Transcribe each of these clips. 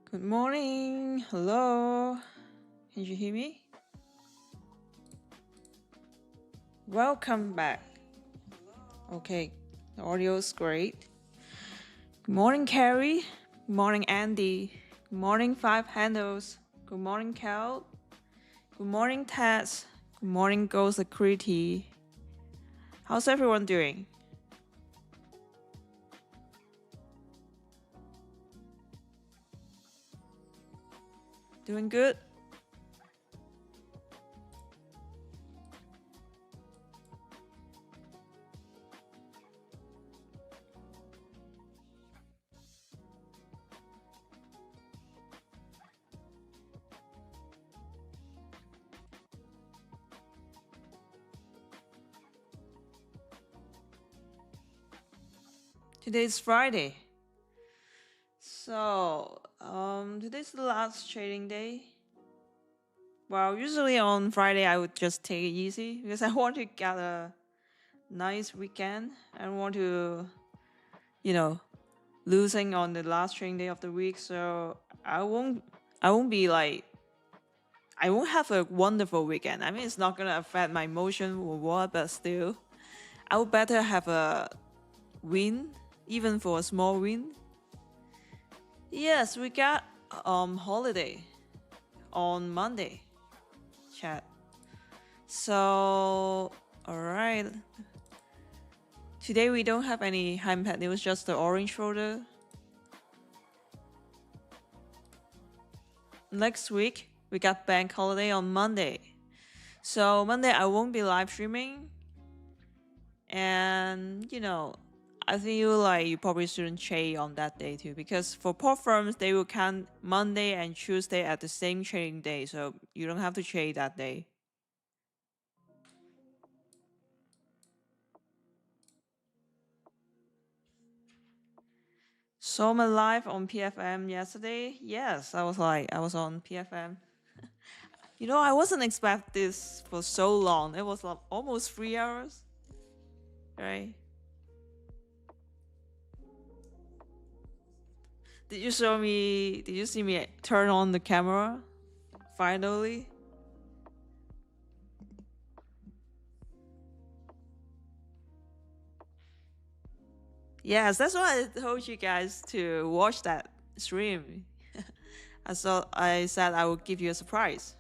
Good morning. Hello. Can you hear me? Welcome back. Okay, the audio is great. Good morning, Carrie. Good morning, Andy. Good morning, Five Handles. Good morning, Cal. Good morning, Tess. Good morning, Go Security. How's everyone doing? Doing good? Today's Friday. So, today's the last trading day. Well, usually on Friday I would just take it easy because I want to get a nice weekend. I don't want to, losing on the last trading day of the week. So I won't have a wonderful weekend. I mean, it's not gonna affect my emotion or what, but still, I would better have a win, even for a small win. Yes, we got holiday on Monday, chat. So alright. Today we don't have any Hypothetical news, just the orange folder. Next week we got bank holiday on Monday. So Monday I won't be live streaming. And I think you probably shouldn't trade on that day too, because for prop firms they will count Monday and Tuesday at the same trading day, so you don't have to trade that day. So I'm live on PFM yesterday. Yes, I was on PFM. I wasn't expect this for so long. It was like almost 3 hours, right? Did you see me turn on the camera? Finally? Yes, that's why I told you guys to watch that stream. I said I would give you a surprise.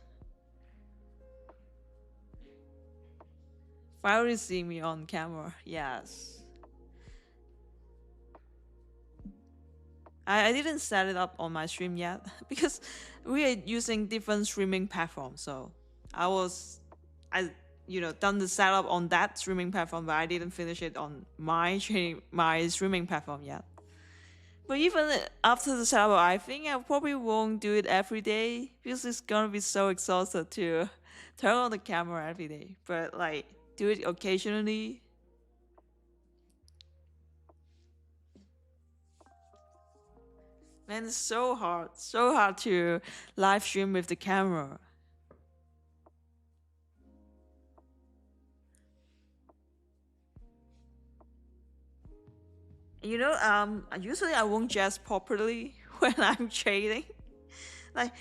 Finally see me on camera. Yes. I didn't set it up on my stream yet because we are using different streaming platforms. So I done the setup on that streaming platform, but I didn't finish it on my streaming platform yet. But even after the setup, I think I probably won't do it every day because it's gonna be so exhausted to turn on the camera every day. But do it occasionally. Man, it's so hard to live stream with the camera. Usually I won't dress properly when I'm trading. Like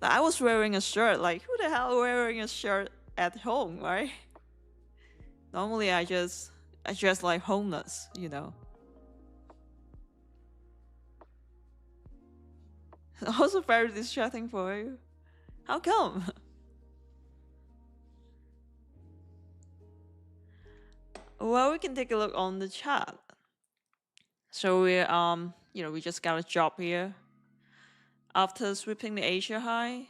I was wearing a shirt. Like, who the hell wearing a shirt at home, right? Normally I dress like homeless, Also very distracting for you. How come? Well, we can take a look on the chart. So we just got a job here. After sweeping the Asia high,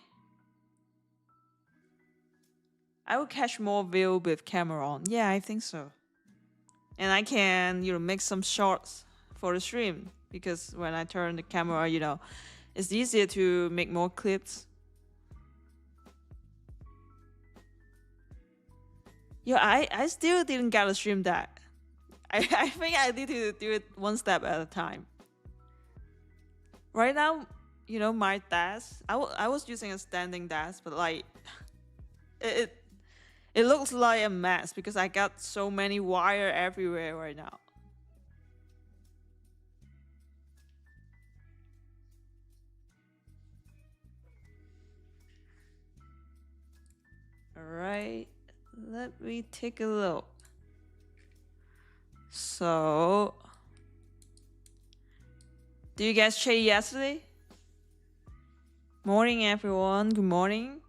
I will catch more view with camera on. Yeah, I think so. And I can, make some shots for the stream because when I turn the camera, it's easier to make more clips. Yeah, I still didn't get a stream deck. I think I need to do it one step at a time. Right now, my desk, I was using a standing desk, but it looks like a mess because I got so many wire everywhere right now. Alright, let me take a look. So, do you guys trade yesterday? Morning, everyone. Good morning.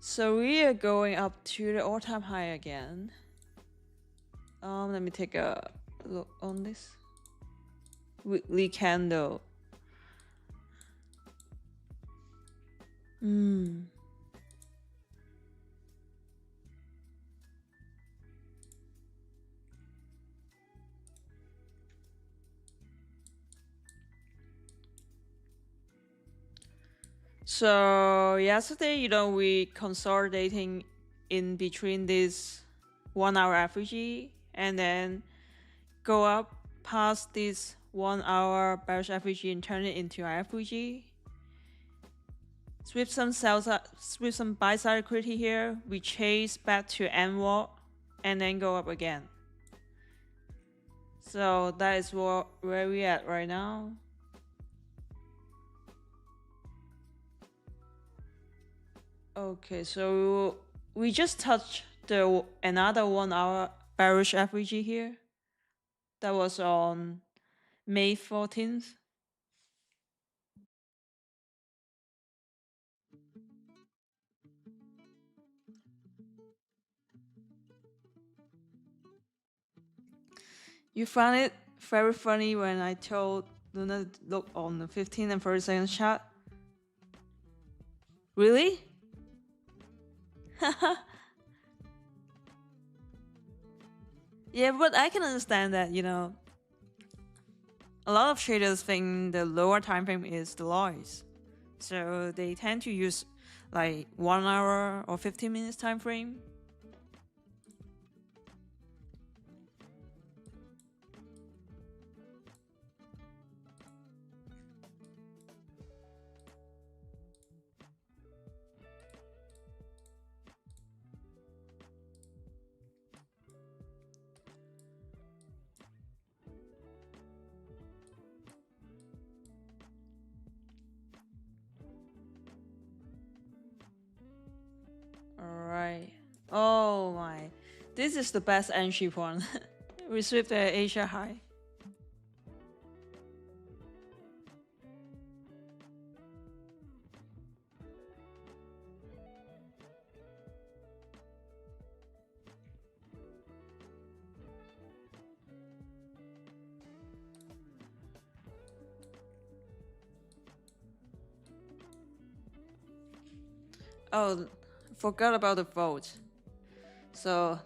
So we are going up to the all-time high again. Let me take a look on this weekly candle. So yesterday, we consolidating in between this 1 hour FVG and then go up past this 1 hour bearish FVG and turn it into an FVG. Sweep some buy side liquidity here. We chase back to NWALT and then go up again. So that is where we at right now. Okay, so we just touched another 1 hour bearish FVG here. That was on May 14th. You found it very funny when I told Luna to look on the 15 and 30-second chart? Really? Yeah, but I can understand that, a lot of traders think the lower time frame is the lows. So they tend to use like 1 hour or 15 minutes time frame. Alright. Oh my. This is the best entry point. We sweep the Asia high. Oh, forgot about the vote. So,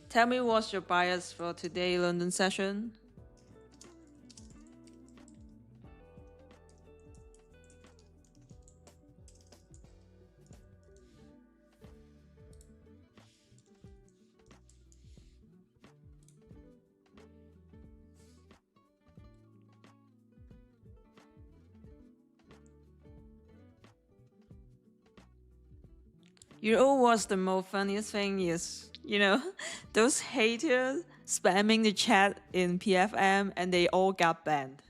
tell me what's your bias for today London session? You know what's the most funniest thing is, those haters spamming the chat in PFM and they all got banned.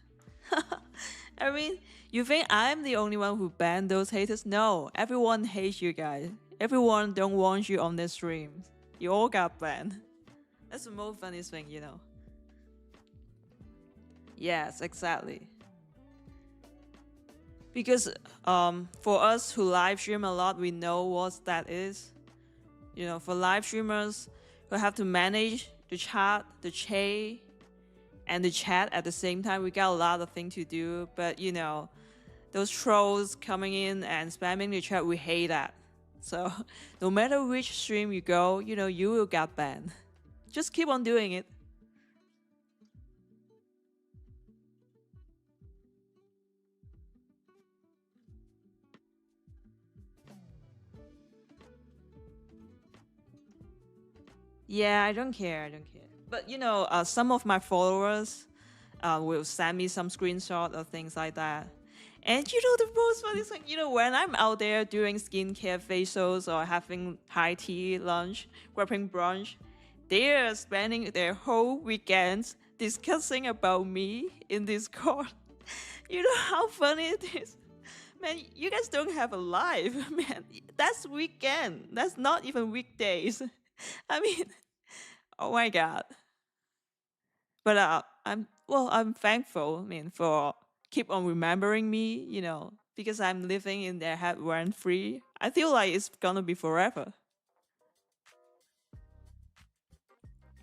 I mean, you think I'm the only one who banned those haters? No, everyone hates you guys. Everyone don't want you on their streams. You all got banned. That's the most funniest thing, Yes, exactly. Because for us who live stream a lot, we know what that is. For live streamers who have to manage the chat, the chain, and the chat at the same time, we got a lot of things to do. But those trolls coming in and spamming the chat, we hate that. So no matter which stream you go, you will get banned. Just keep on doing it. Yeah, I don't care. But some of my followers will send me some screenshot or things like that. And the most funny thing, when I'm out there doing skincare facials or having high tea lunch, grabbing brunch, they're spending their whole weekends discussing about me in Discord. You know how funny it is? Man, you guys don't have a life, man. That's weekend. That's not even weekdays. I mean, oh my god. But I'm thankful. I mean, for keep on remembering me. Because I'm living in their head rent free. I feel like it's gonna be forever.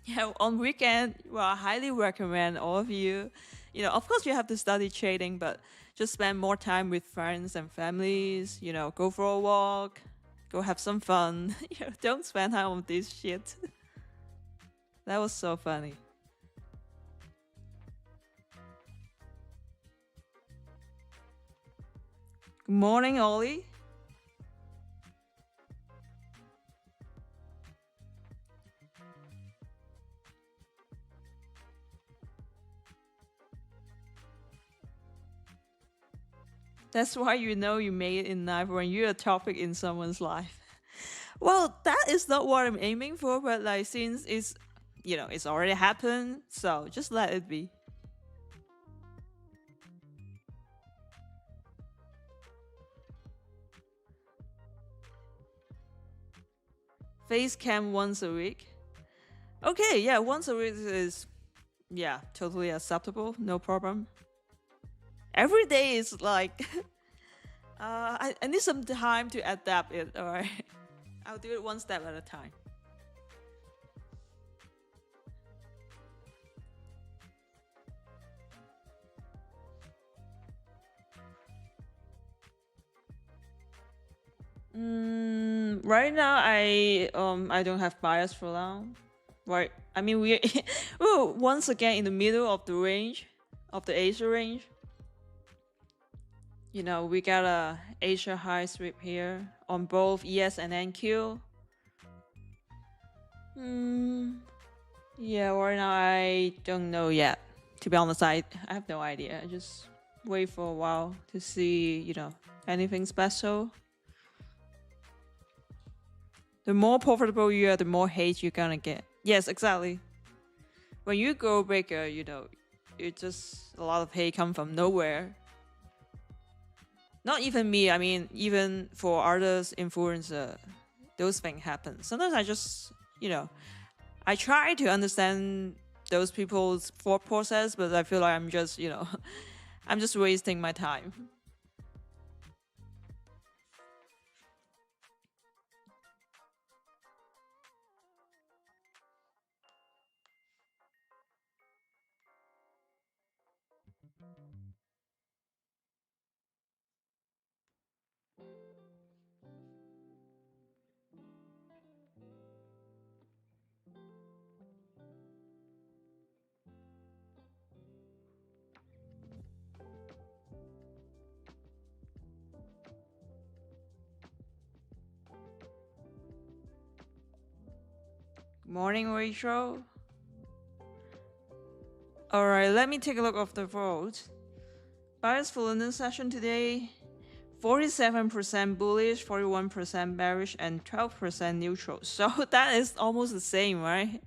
Yeah, on weekend, well, I highly recommend all of you. Of course, you have to study trading, but just spend more time with friends and families. Go for a walk, go have some fun. Don't spend time on this shit. That was so funny. Good morning, Ollie. That's why you made it in life when you're a topic in someone's life. Well, that is not what I'm aiming for, but like since it's already happened, so just let it be. Face cam once a week. Okay, yeah, once a week is totally acceptable, no problem. Every day is like I need some time to adapt it, alright. I'll do it one step at a time. Right now I don't have bias for now. Right. I mean we we're once again in the middle of the range of the Asia range. We got a Asia high sweep here on both ES and NQ. Yeah, right now I don't know yet. To be honest, I have no idea. I just wait for a while to see, anything special. The more profitable you are, the more hate you're gonna get. Yes, exactly. When you go bigger, it just a lot of hate come from nowhere. Not even me. I mean, even for others, influencer, those things happen. Sometimes I just, I try to understand those people's thought process, but I feel like I'm just, I'm just wasting my time. Morning, Rachel. All right, let me take a look of the vote. Bias for London session today: 47% bullish, 41% bearish, and 12% neutral. So that is almost the same, right?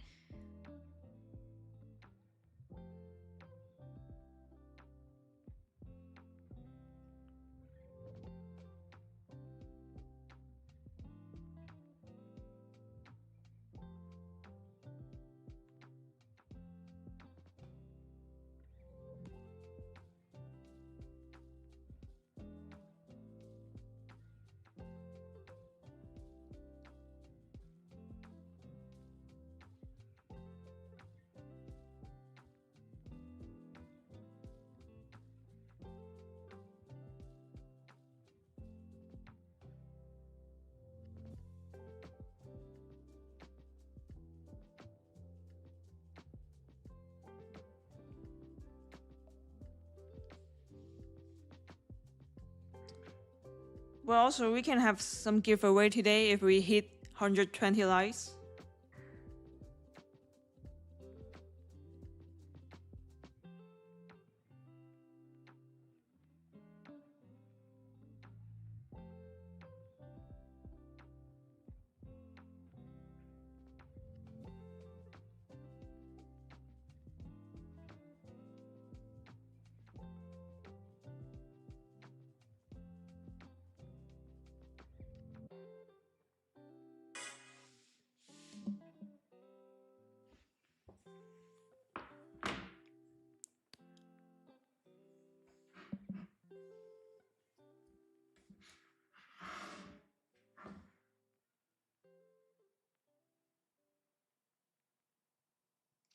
Well, also we can have some giveaway today if we hit 120 likes.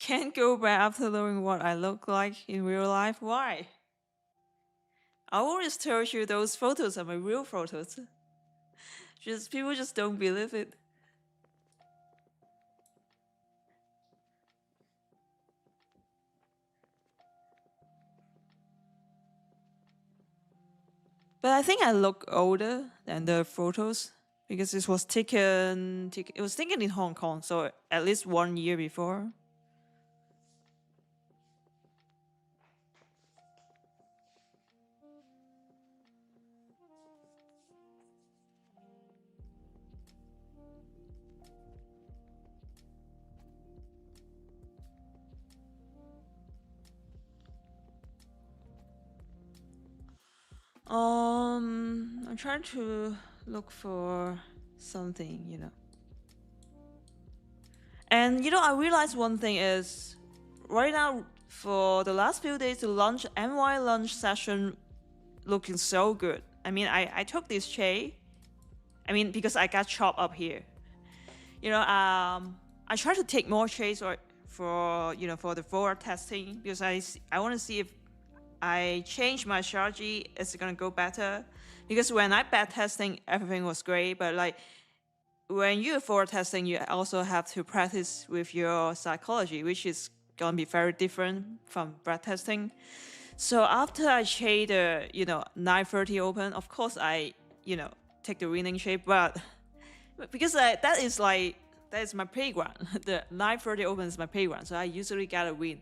Can't go back after knowing what I look like in real life. Why? I always told you those photos are my real photos. Just people just don't believe it. But I think I look older than the photos because it was taken in Hong Kong, so at least 1 year before. I'm trying to look for something, you know. And you know, I realized one thing is right now for the last few days, the NY lunch session looking so good. I mean, I took this trade. I mean, because I got chopped up here. You know, I try to take more trades for the forward testing because I want to see if I change my strategy, is it gonna go better? Because when I back testing, everything was great, but like when you're forward testing, you also have to practice with your psychology, which is gonna be very different from back testing. So after I trade the 9:30 open, of course I take the winning trade, but because that is my playground. The 9:30 open is my playground, so I usually get a win.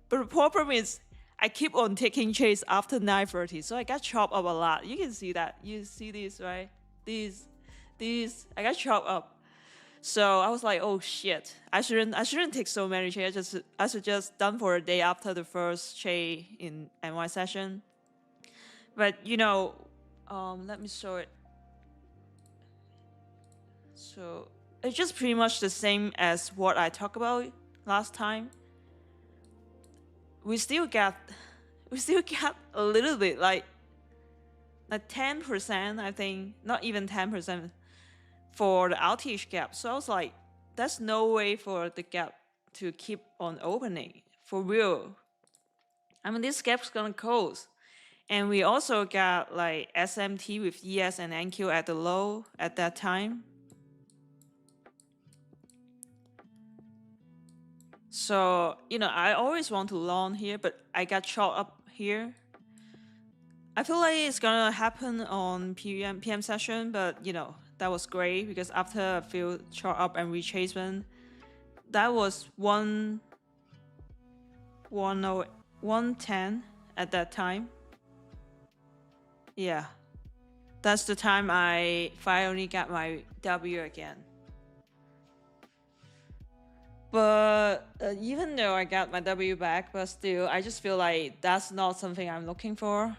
But the problem is I keep on taking trades after 9:30, so I got chopped up a lot. You can see that. You see this, right? These, I got chopped up. So I was like, oh shit, I shouldn't take so many trades. I should just done for a day after the first trade in NY session. But let me show it. So it's just pretty much the same as what I talked about last time. We still got a little bit, like 10%, I think, not even 10% for the RTH gap. So I was like, there's no way for the gap to keep on opening for real. I mean, this gap's gonna close. And we also got like SMT with ES and NQ at the low at that time. So, I always want to long here, but I got chopped up here. I feel like it's gonna happen on PM session, but that was great because after a few chop up and retracement, that was 110 at that time. Yeah, that's the time I finally got my W again. But even though I got my W back, but still, I just feel like that's not something I'm looking for.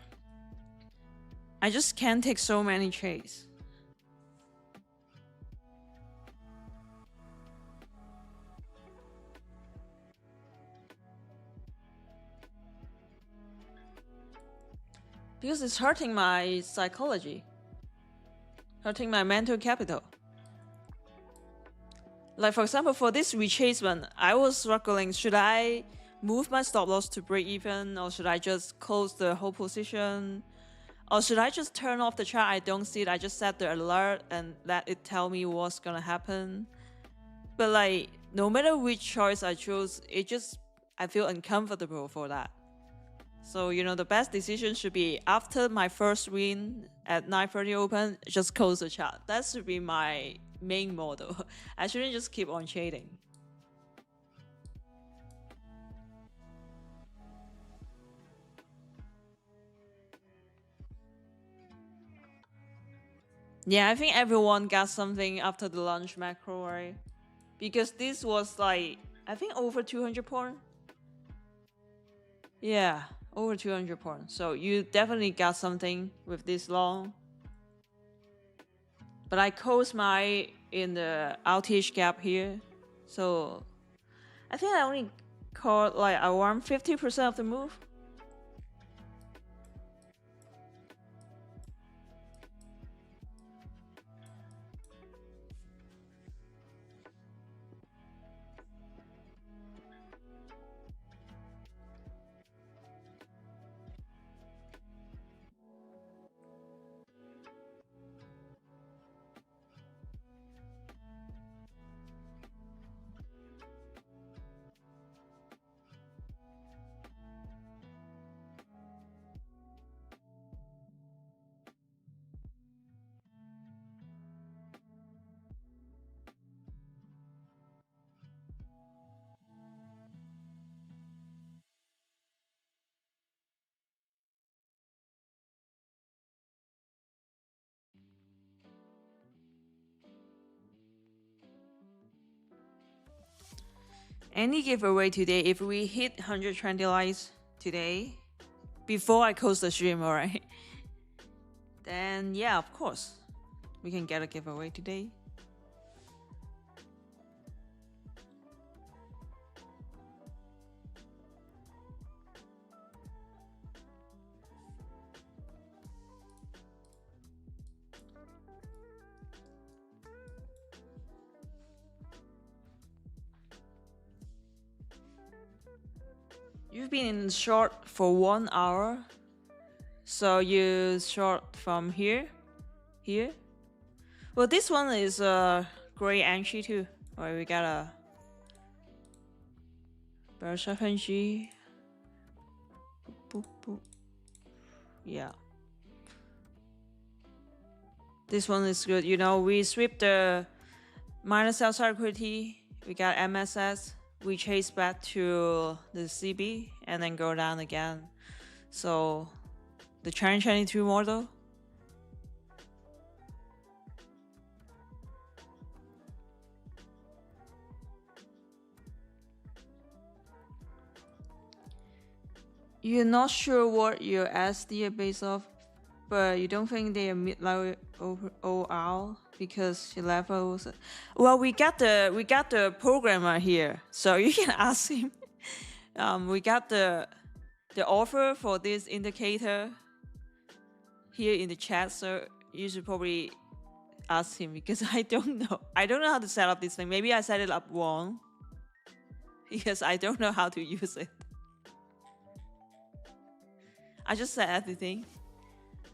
I just can't take so many trades. Because it's hurting my psychology, hurting my mental capital. Like for example, for this retracement, I was struggling. Should I move my stop loss to break even, or should I just close the whole position? Or should I just turn off the chart? I don't see it. I just set the alert and let it tell me what's gonna happen. But like, no matter which choice I choose, I feel uncomfortable for that. So the best decision should be after my first win at 9:30 open, just close the chart. That should be my main model. I shouldn't just keep on trading. Yeah, I think everyone got something after the lunch macro, right? Because this was like, I think over 200 point. Yeah, over 200 points. So you definitely got something with this long. But I closed my in the RTH gap here. So I think I only caught like around 50% of the move. Any giveaway today, if we hit 120 likes today, before I close the stream, alright? Then yeah, of course, we can get a giveaway today. You've been in short for 1 hour. So you short from here. Well, this one is a gray entry too. Alright, we got a bear strategy. Boop, boop. Yeah. This one is good. You know, we sweep the minus sell side liquidity. We got MSS. We chase back to the CB and then go down again. So the trend 22 model. You're not sure what your SD are based off, but you don't think they are mid-level OR because your levels. Well, we got the programmer here, so you can ask him. We got the offer for this indicator here in the chat, so you should probably ask him because I don't know. I don't know how to set up this thing. Maybe I set it up wrong because I don't know how to use it. I just set everything,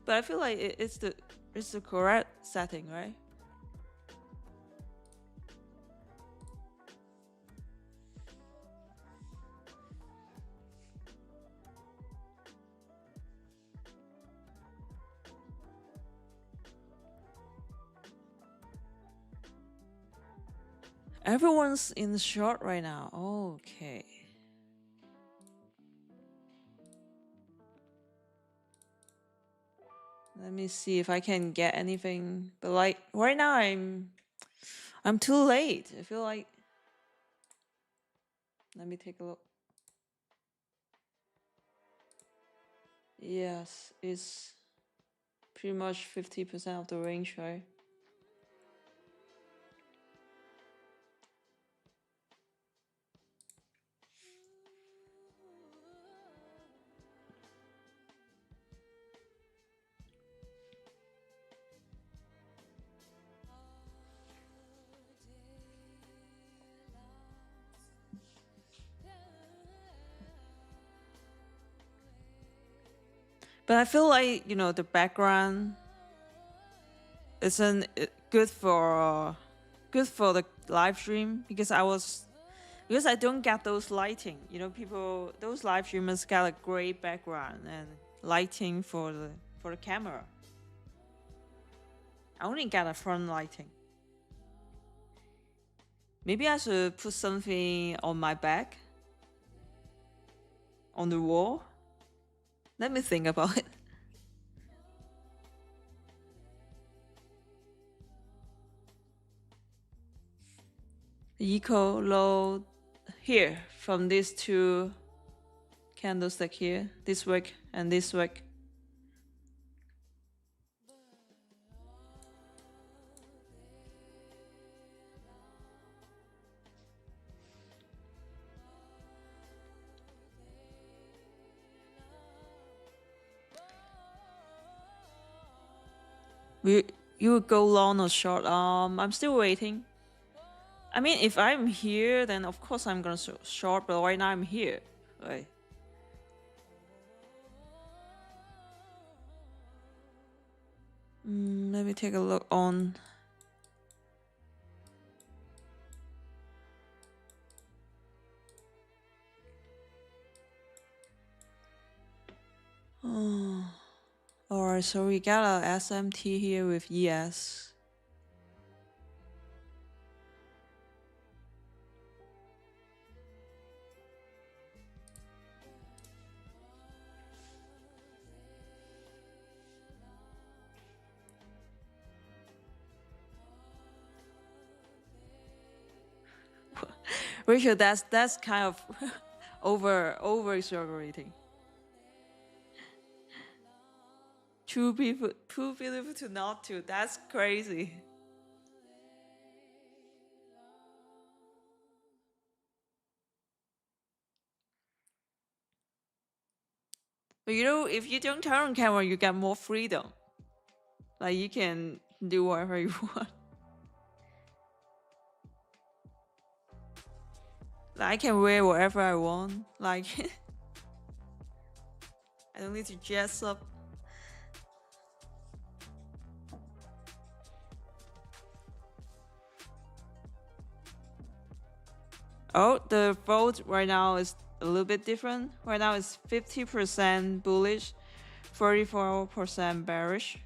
but I feel like it's the correct setting, right? Everyone's in the short right now. Okay. Let me see if I can get anything. But like right now I'm too late. I feel like, let me take a look. Yes, it's pretty much 50% of the range, right? But I feel like, you know, the background isn't good for the live stream because I don't get those lighting. You know, people, those live streamers got a great background and lighting for the camera. I only got a front lighting. Maybe I should put something on my back, on the wall. Let me think about it. Eco low here from these two candlestick here, this wick and this wick. You would go long or short? I'm still waiting. I mean, if I'm here, then of course I'm gonna short, but right now I'm here, right? Let me take a look on. Oh. Alright, so we got a SMT here with ES. Rachel, that's kind of over exaggerating. Too beautiful to not to. That's crazy. But you know, if you don't turn on camera, you get more freedom. Like you can do whatever you want. Like, I can wear whatever I want. Like I don't need to dress up. Oh, the vote right now is a little bit different. Right now it's 50% bullish, 34% bearish.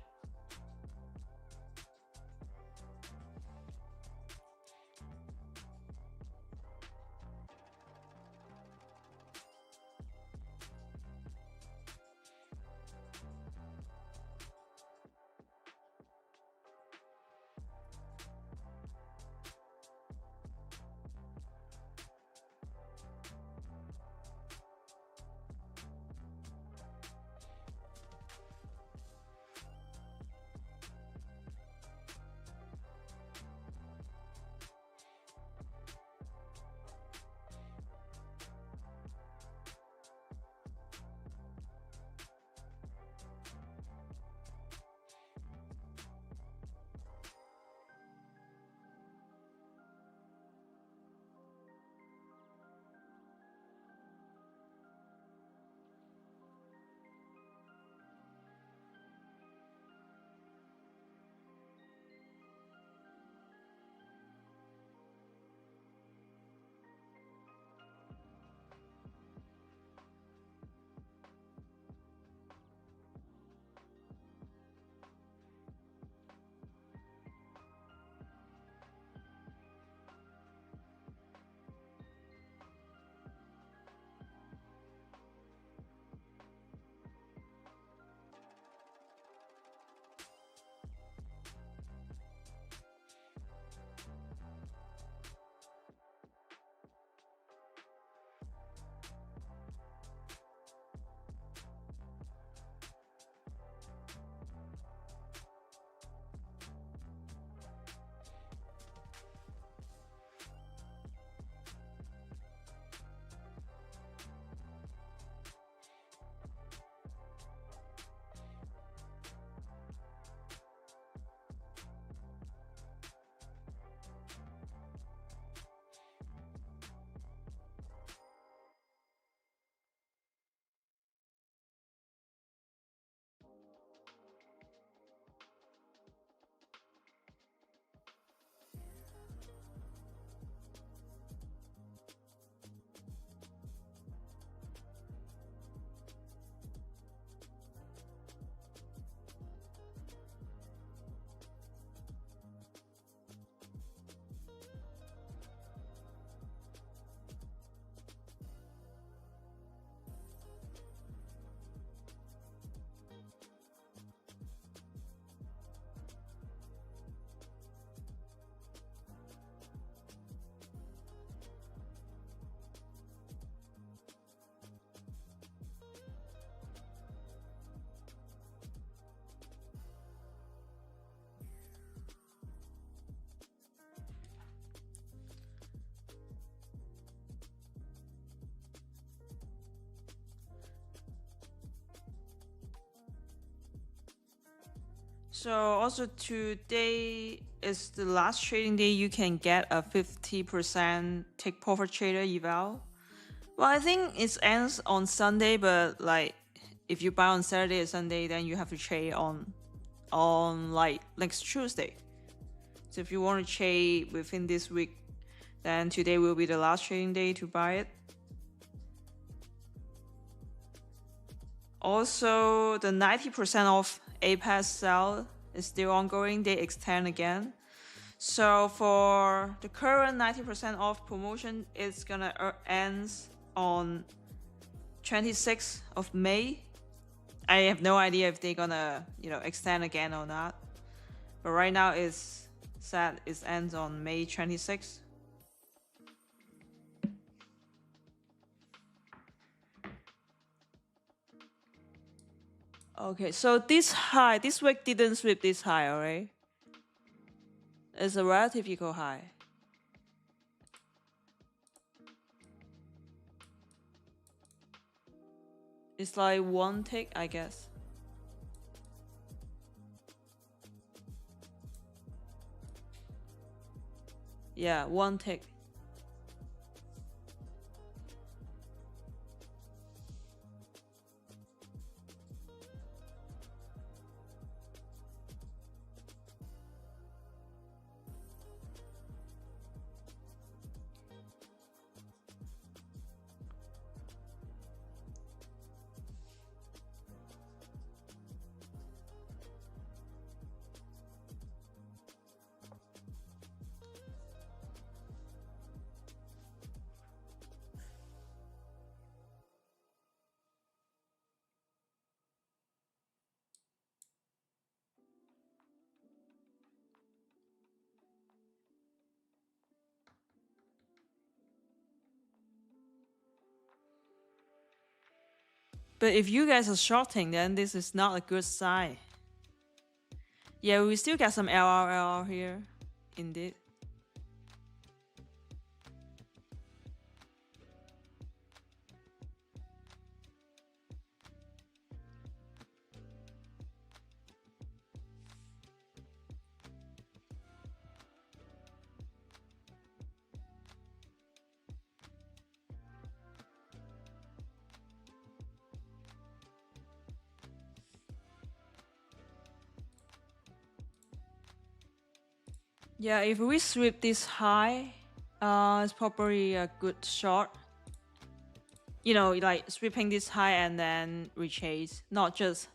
So also today is the last trading day you can get a 50% take profit trader eval. Well, I think it ends on Sunday, but like if you buy on Saturday or Sunday, then you have to trade on like next Tuesday. So if you want to trade within this week, then today will be the last trading day to buy it. Also, the 90% off APAS sale is still ongoing. They extend again. So for the current 90% off promotion, it's gonna end on 26th of May. I have no idea if they're gonna, extend again or not. But right now it's set it ends on May 26th. Okay, so this high, this wick didn't sweep this high, alright? It's a relative equal high. It's like one tick, I guess. Yeah, one tick. But if you guys are shorting, then this is not a good sign. Yeah, we still got some LR here, indeed. Yeah, if we sweep this high, it's probably a good short. You know, like sweeping this high and then rechase, not just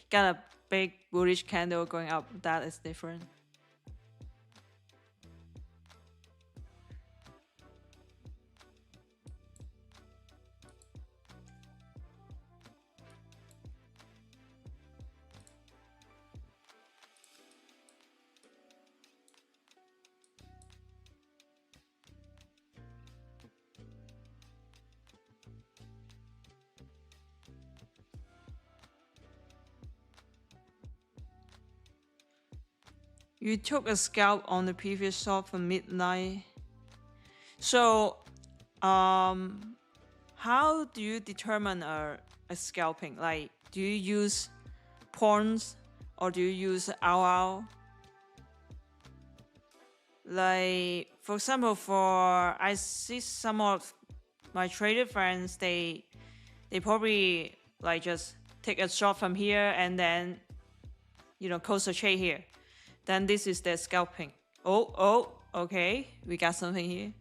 get a big bullish candle going up. That is different. You took a scalp on the previous shot for midnight. So, how do you determine a scalping? Like, do you use pawns or do you use owl? Like, for example, I see some of my trader friends, they probably like just take a shot from here and then, you know, close the trade here. Then this is their scalping. Oh, okay, we got something here.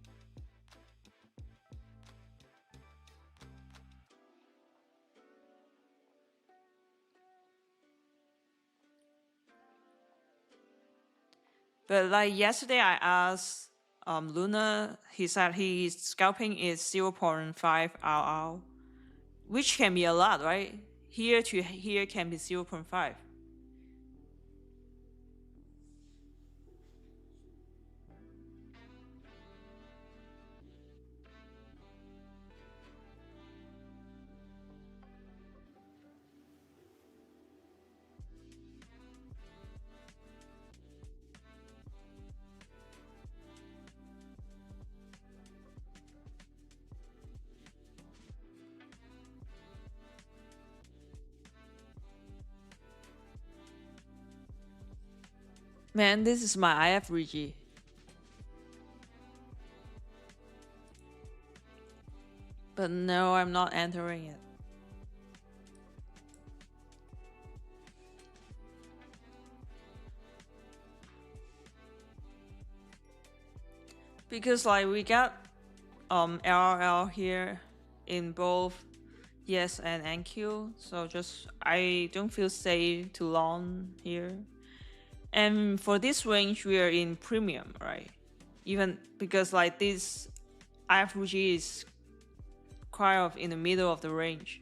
But like yesterday, I asked Luna. He said his scalping is 0.5 RR, which can be a lot, right? Here to here can be 0.5. Man, this is my IFRG. But no, I'm not entering it. Because like we got LRL here in both yes and NQ, so just I don't feel safe to long here. And for this range, we are in premium, right? Even because like this IFRG is quite of in the middle of the range.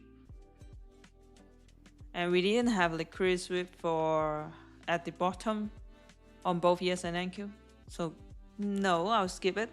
And we didn't have liquidity sweep for at the bottom on both yes and NQ. So no, I'll skip it.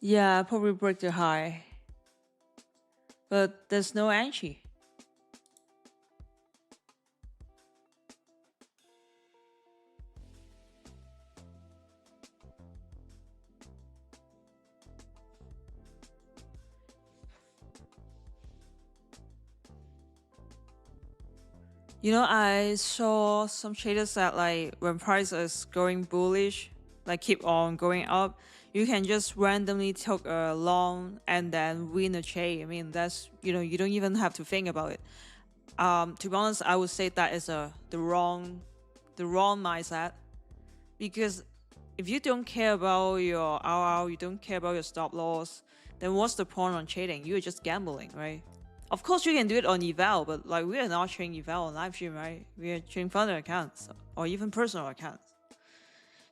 Yeah, probably break the high. But there's no entry. You know, I saw some traders that like when price is going bullish, like keep on going up, you can just randomly take a long and then win a trade. I mean, that's, you know, you don't even have to think about it. To be honest, I would say that is the wrong mindset, because if you don't care about your RR, you don't care about your stop loss, then what's the point on trading? You're just gambling, right? Of course, you can do it on eval, but like we are not trading eval on live stream, right? We are trading founder accounts or even personal accounts.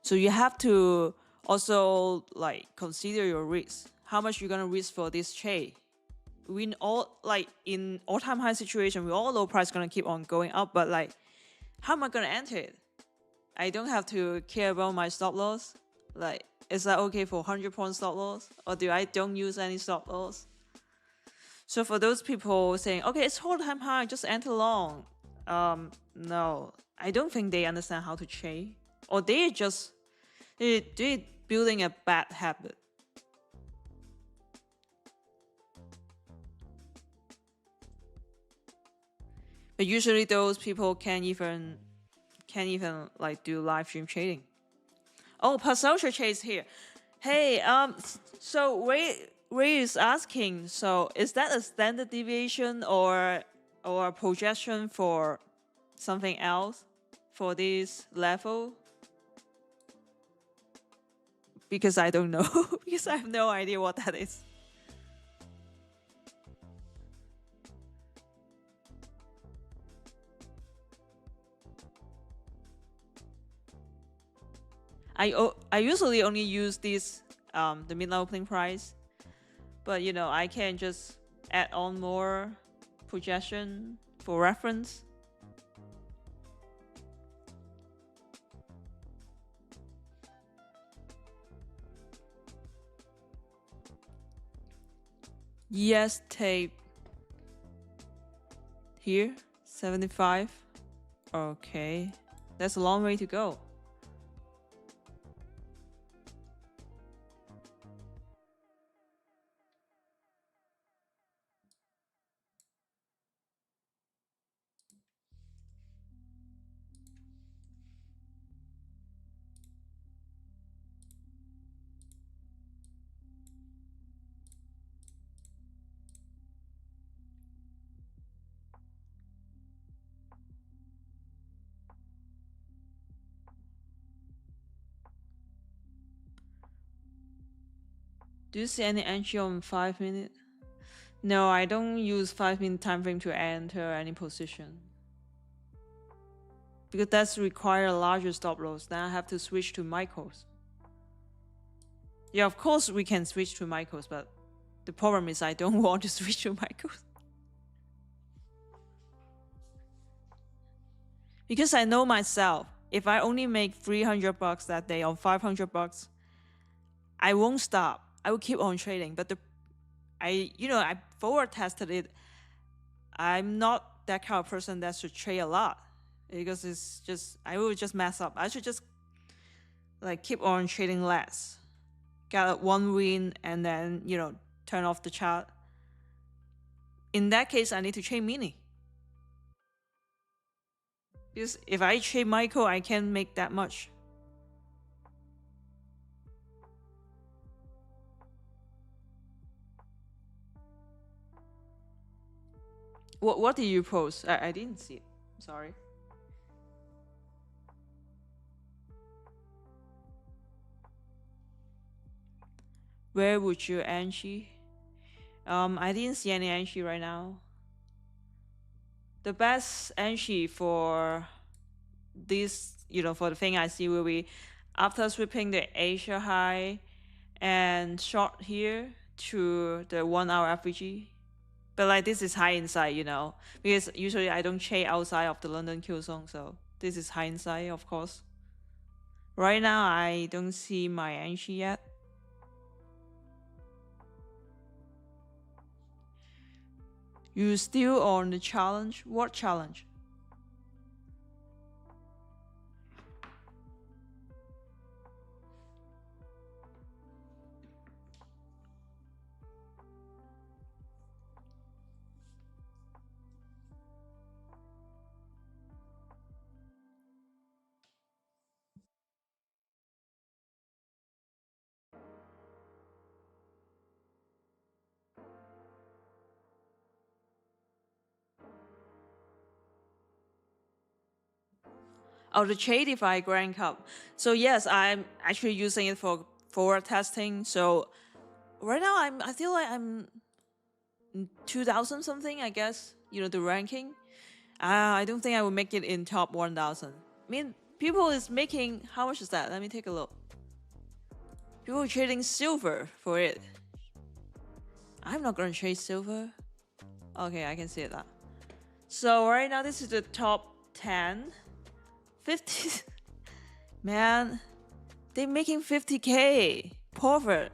So you have to also like consider your risk. How much you're gonna risk for this trade? We all like in all-time high situation, we all know price gonna keep on going up, but like, how am I gonna enter it? I don't have to care about my stop loss. Like, is that okay for 100-point stop loss, or do I don't use any stop loss? So for those people saying, okay, it's all-time high, just enter long. No, I don't think they understand how to trade, or they're building a bad habit. But usually those people can't even like do live stream trading. Oh, Pasosha Chase here. Hey, so Ray is asking, so is that a standard deviation or a projection for something else for this level? Because I don't know. Because I have no idea what that is. I usually only use this the midnight opening price, but you know, I can just add on more projection for reference. Yes, tape here 75. Okay, that's a long way to go. Do you see any entry on 5 minute? No, I don't use 5 minute time frame to enter any position, because that's require a larger stop loss. Then I have to switch to micros. Yeah, of course we can switch to micros, but the problem is I don't want to switch to micros. Because I know myself, if I only make $300 that day or $500, I won't stop. I will keep on trading. But I forward tested it. I'm not that kind of person that should trade a lot, because it's just, I will just mess up. I should just like keep on trading less, get one win, and then turn off the chart. In that case, I need to trade mini, because if I trade micro, I can't make that much. What did you post? I didn't see it. Sorry. Where would you entry? I didn't see any entry right now. The best entry for this, for the thing I see will be after sweeping the Asia high and short here to the 1 hour FVG. But like, this is hindsight, because usually I don't trade outside of the London Q zone, so this is hindsight, of course. Right now, I don't see my entry yet. You still on the challenge? What challenge? Oh, the Shadify Grand Cup. So yes, I'm actually using it for forward testing. So right now I feel like I'm 2000 something, I guess. You know, the ranking. I don't think I will make it in top 1000. I mean, people is making, how much is that? Let me take a look. People are trading silver for it. I'm not gonna trade silver. Okay, I can see that. So right now this is the top 10. 50. Man, they're making 50K profit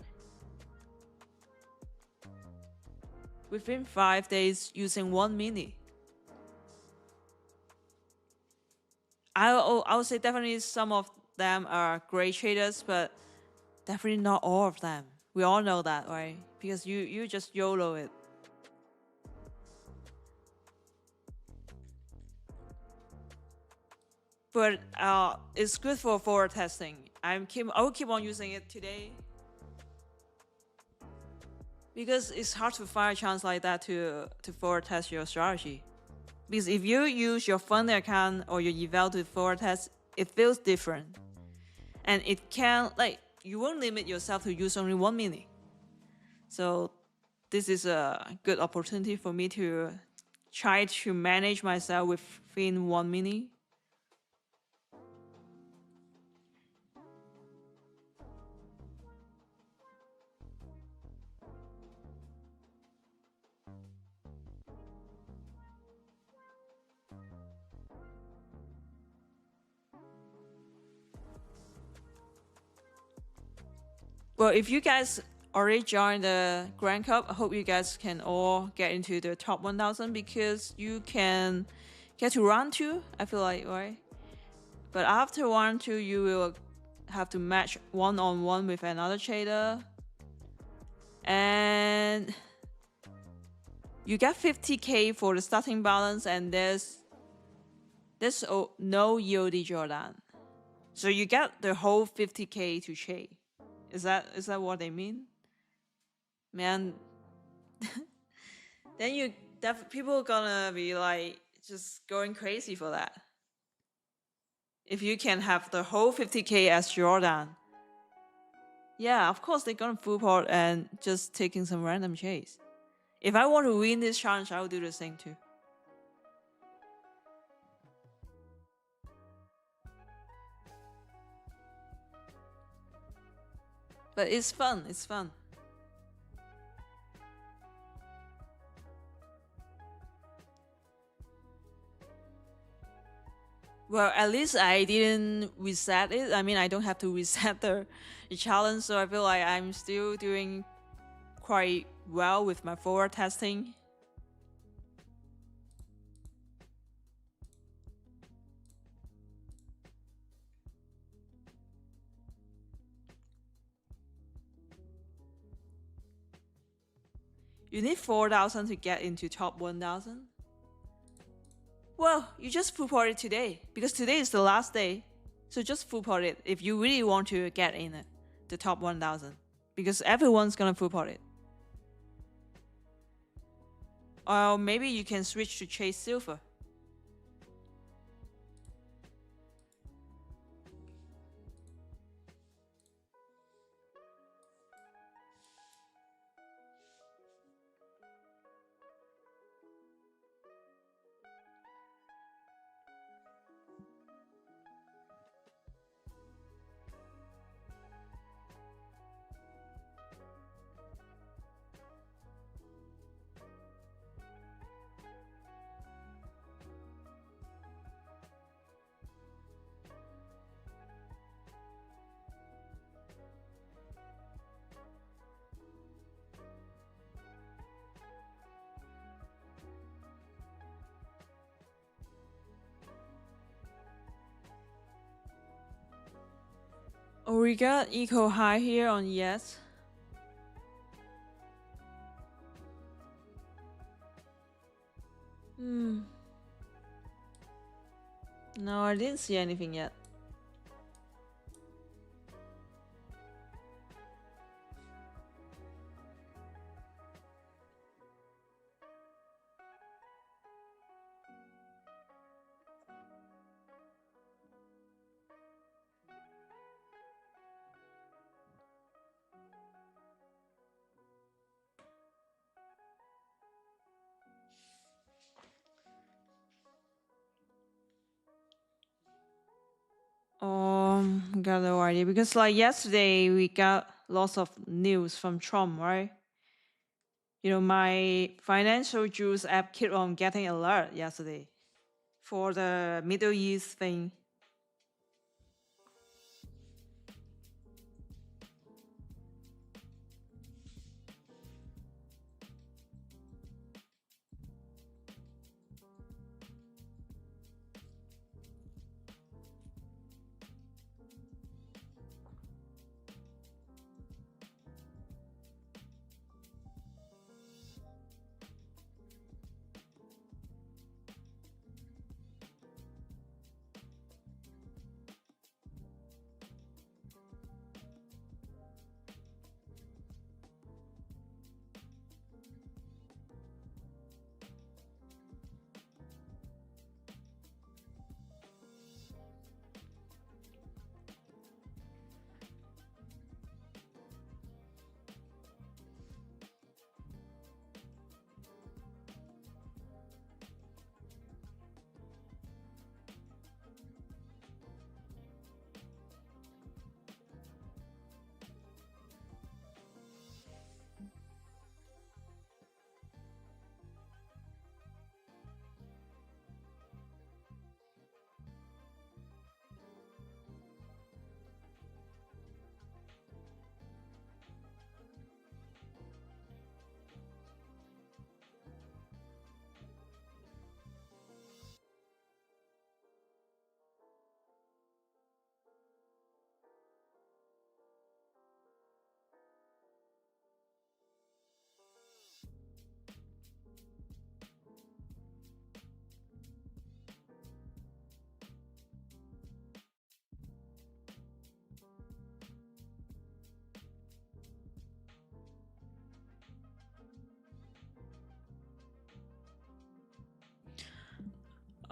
within 5 days using 1 mini. I would say definitely some of them are great traders, but definitely not all of them. We all know that, right? Because you just YOLO it. But it's good for forward testing. I will keep on using it today because it's hard to find a chance like that to forward test your strategy. Because if you use your fund account or your eval to forward test, it feels different, and it can, like, you won't limit yourself to use only 1 mini. So this is a good opportunity for me to try to manage myself within 1 mini. Well, if you guys already joined the Grand Cup, I hope you guys can all get into the top 1000 because you can get to round 2, I feel like, right? But after round 2, you will have to match one-on-one with another trader. And you get 50K for the starting balance, and there's no EOD drawdown. So you get the whole 50K to trade. Is that what they mean? Man, then people are gonna be like just going crazy for that. If you can have the whole 50K as drawdown. Yeah, of course they're gonna full port and just taking some random trades. If I want to win this challenge, I will do the same too. But it's fun, it's fun. Well, at least I didn't reset it. I mean, I don't have to reset the challenge, so I feel like I'm still doing quite well with my forward testing. You need 4,000 to get into top 1,000? Well, you just full port it today, because today is the last day. So just full port it if you really want to get in the top 1,000, because everyone's gonna full port it. Or maybe you can switch to chase silver. Oh, we got equal high here on yes. No, I didn't see anything yet. Got no idea because like yesterday we got lots of news from Trump, right? You know, my financial juice app kept on getting alert yesterday for the Middle East thing.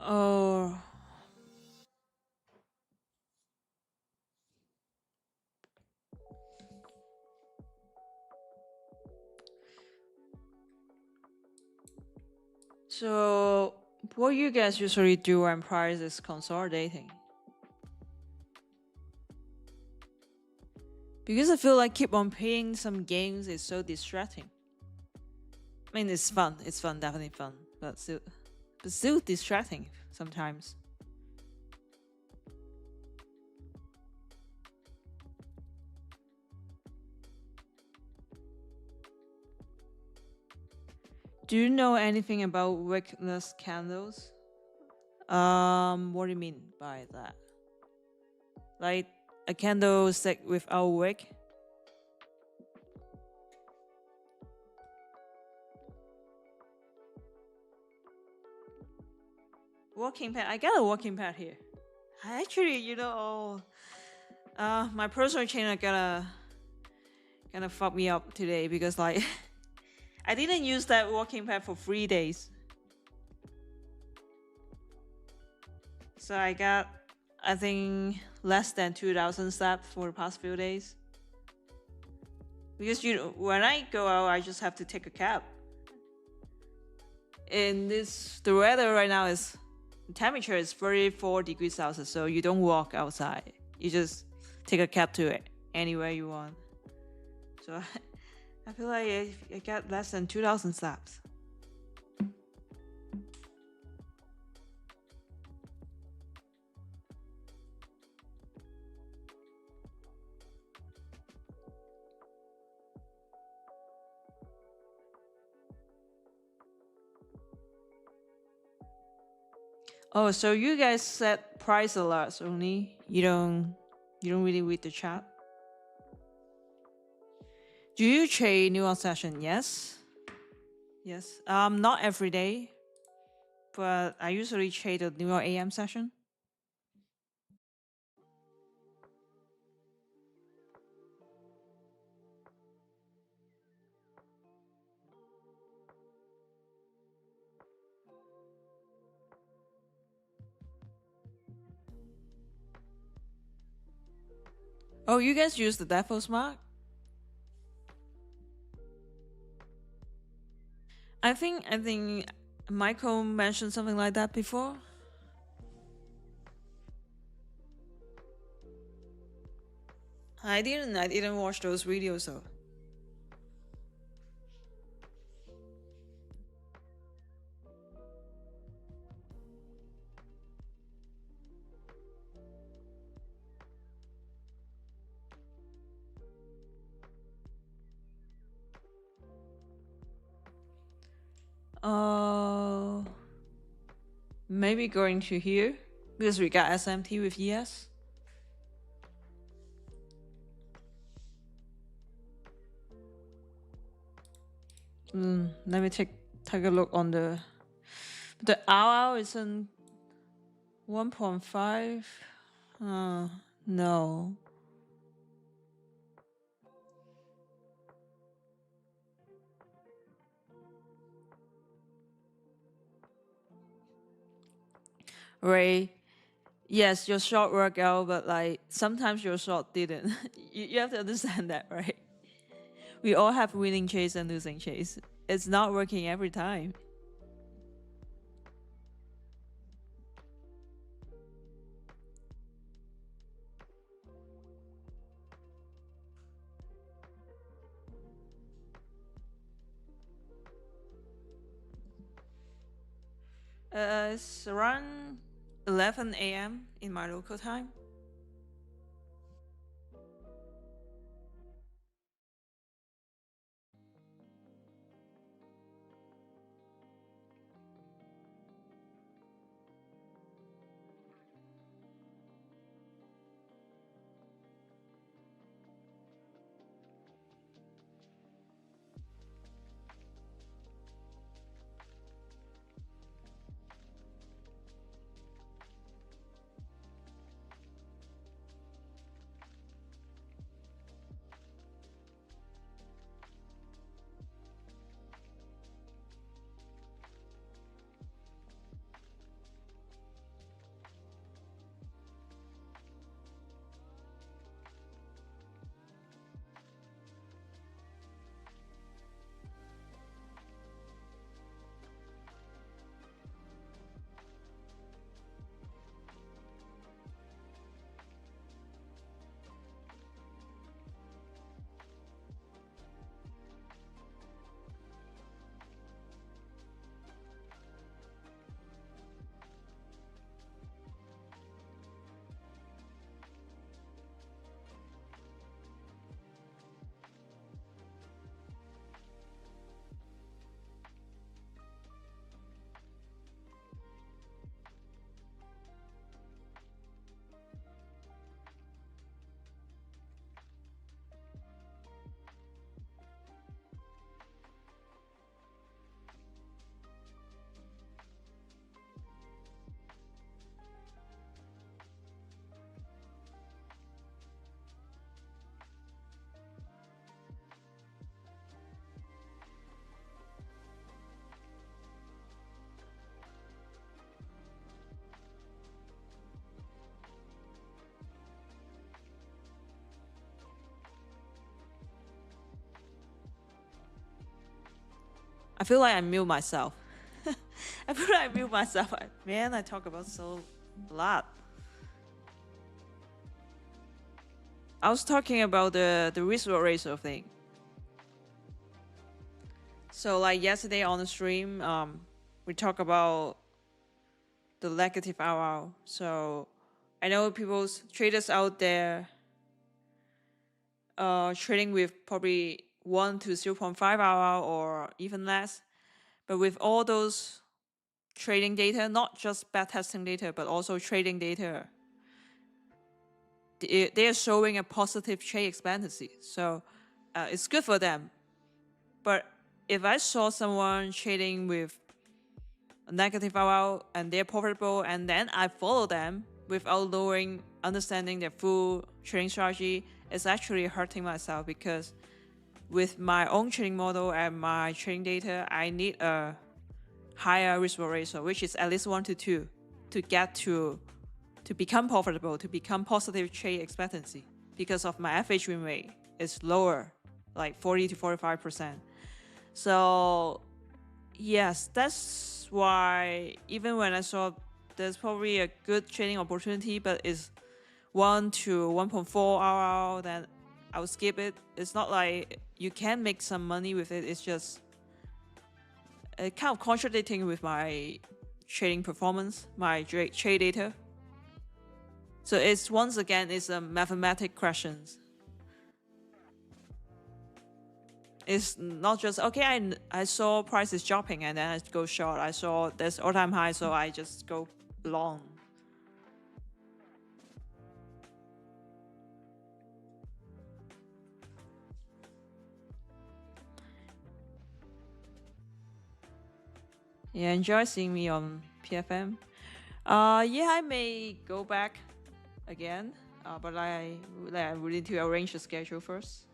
Oh, so what you guys usually do when price is consolidating? Because I feel like keep on playing some games is so distracting. I mean, it's fun. It's fun, definitely fun, but still distracting sometimes. Do you know anything about wickless candles? What do you mean by that? Like a candlestick without wick? Walking pad. I got a walking pad here. I actually, my personal trainer gonna fuck me up today because like I didn't use that walking pad for 3 days. So I got, I think, less than 2,000 steps for the past few days. Because when I go out, I just have to take a cab. And the weather right now is, the temperature is 34 degrees Celsius, so you don't walk outside. You just take a cab to it anywhere you want. So I feel like I got less than 2,000 steps. Oh, so you guys set price alerts only? You don't You don't really read the chat. Do you trade New York session? Yes. Yes. Not every day, but I usually trade the New York AM session. Oh, you guys use the Devil's Mark? I think Michael mentioned something like that before. I didn't watch those videos though. Maybe going to here because we got SMT with ES. Let me take a look on the hour is in 1.5. No. Ray, yes, your short worked out, but like sometimes your short didn't. You have to understand that, right? We all have winning chase and losing chase. It's not working every time. It's around 11 a.m. in my local time. I feel like I mute myself. I feel like I mute myself. Man, I talk about so a lot. I was talking about the risk-reward ratio thing. So like yesterday on the stream, we talk about the negative RR. So I know traders out there trading with probably 1 to 0.5 RR or even less. But with all those trading data, not just backtesting data, but also trading data, they are showing a positive trade expectancy, so it's good for them. But if I saw someone trading with a negative RL and they're profitable, and then I follow them without understanding their full trading strategy, it's actually hurting myself, because with my own trading model and my trading data, I need a higher risk reward ratio, which is at least 1 to 2, to get to become profitable, to become positive trade expectancy, because of my FH win rate is lower, like 40 to 45%. So yes, that's why even when I saw there's probably a good trading opportunity, but it's 1 to 1.4 RR, then I would skip it. It's not like you can make some money with it. It's just kind of contradicting with my trading performance, my trade data. So it's once again, it's a mathematic questions. It's not just, okay, I saw price is dropping and then I go short. I saw this all-time high, so I just go long. Yeah, enjoy seeing me on PFM. Yeah, I may go back again, but I really need to arrange the schedule first.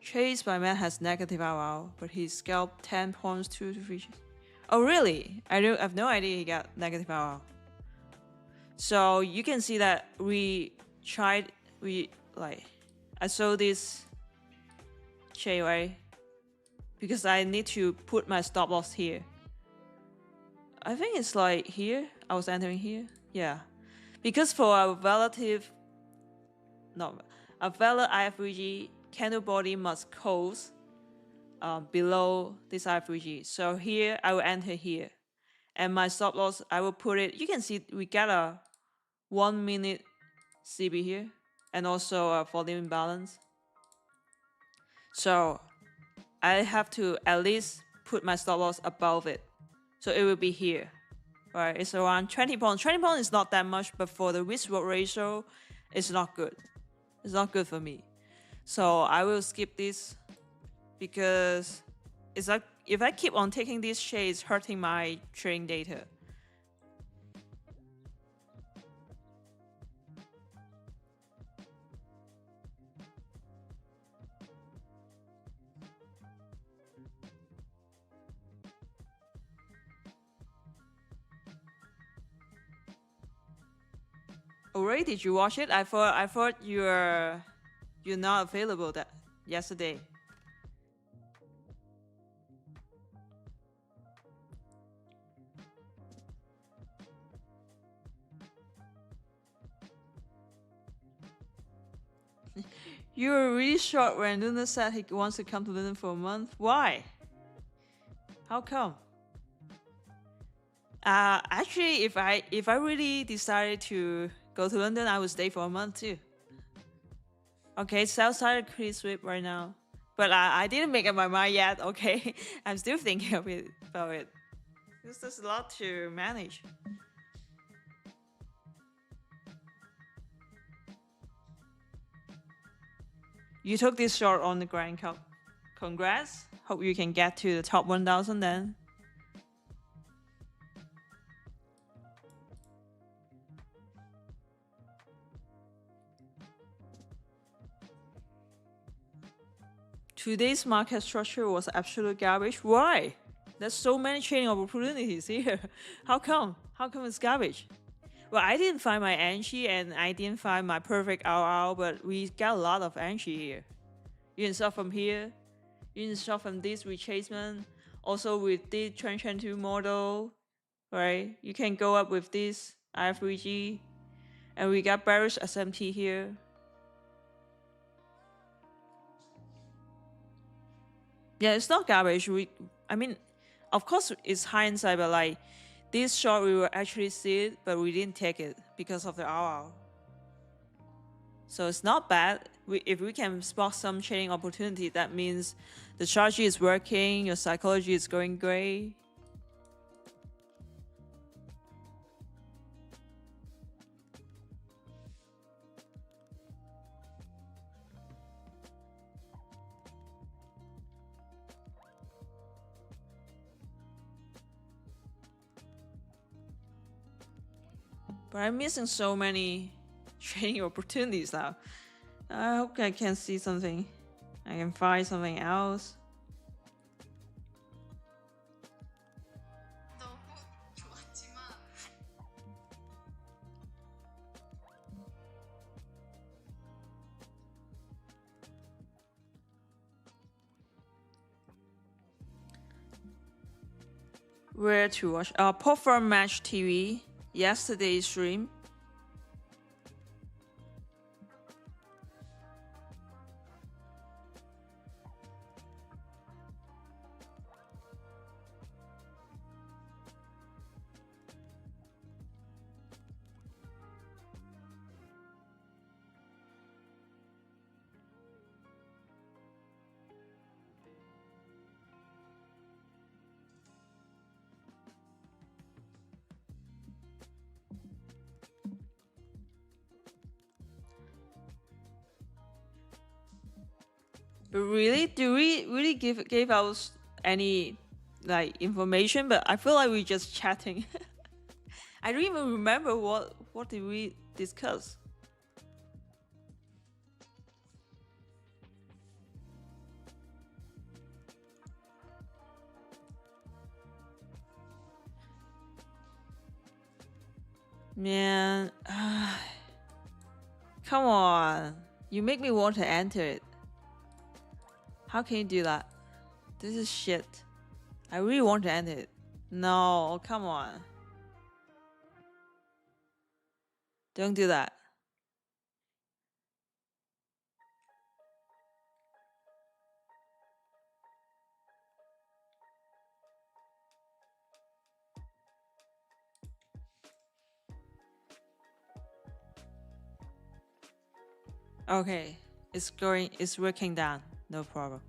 Chase by man has negative RR, but he scalped 10 points 2 to 3. Oh really? I have no idea he got negative RR. So you can see that I saw this trade, right? Because I need to put my stop loss here. I think it's like here. I was entering here. Yeah. Because for a valid IFVG, candle body must close below this IFVG. So here I will enter here, and my stop loss I will put it. You can see we got a 1 minute CB here, and also a volume imbalance. So I have to at least put my stop loss above it. So it will be here. Right, it's around 20 points. 20 points is not that much, but for the risk reward ratio, it's not good. It's not good for me. So I will skip this, because it's like if I keep on taking these shades, hurting my trading data. Already, did you watch it? I thought you're not available that yesterday. You were really shocked when Luna said he wants to come to London for a month. Why? How come? Actually, if I really decided to go to London, I would stay for a month too. Okay, sell side pretty sweet right now, but I didn't make up my mind yet. Okay, I'm still thinking about it. There's a lot to manage. You took this short on the Grand Cup. Congrats. Hope you can get to the top 1,000 then. Today's market structure was absolute garbage. Why? There's so many trading opportunities here. How come? How come it's garbage? Well, I didn't find my entry and I didn't find my perfect RR, but we got a lot of entry here. You can start from here. You can start from this retracement. Also with this 2022 model, right? You can go up with this IFVG. And we got bearish SMT here. Yeah, it's not garbage. I mean, of course it's hindsight, but like this short we will actually see it, but we didn't take it because of the RR. So it's not bad. If we can spot some trading opportunity, that means the strategy is working, your psychology is going great. But I'm missing so many trading opportunities now. I hope I can see something. I can find something else. Where to watch? Perform Match TV. Yesterday's stream. But really, do we really gave out any like information? But I feel like we're just chatting. I don't even remember what did we discuss. Man, come on. You make me want to enter it. How can you do that? This is shit. I really want to enter it. No, come on. Don't do that. Okay, it's working down. No problem.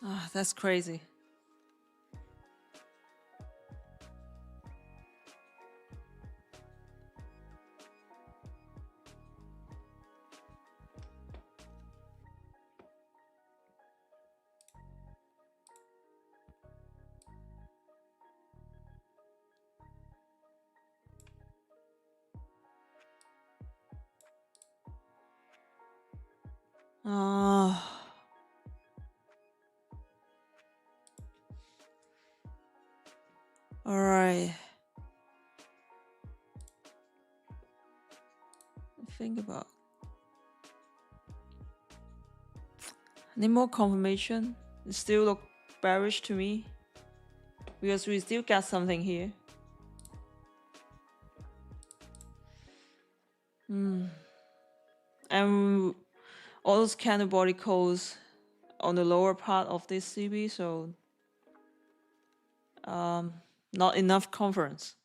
Ah, that's crazy. Oh. All right. Think about. Need more confirmation. It still look bearish to me because we still got something here. And all those candle body codes on the lower part of this CB, so not enough confidence.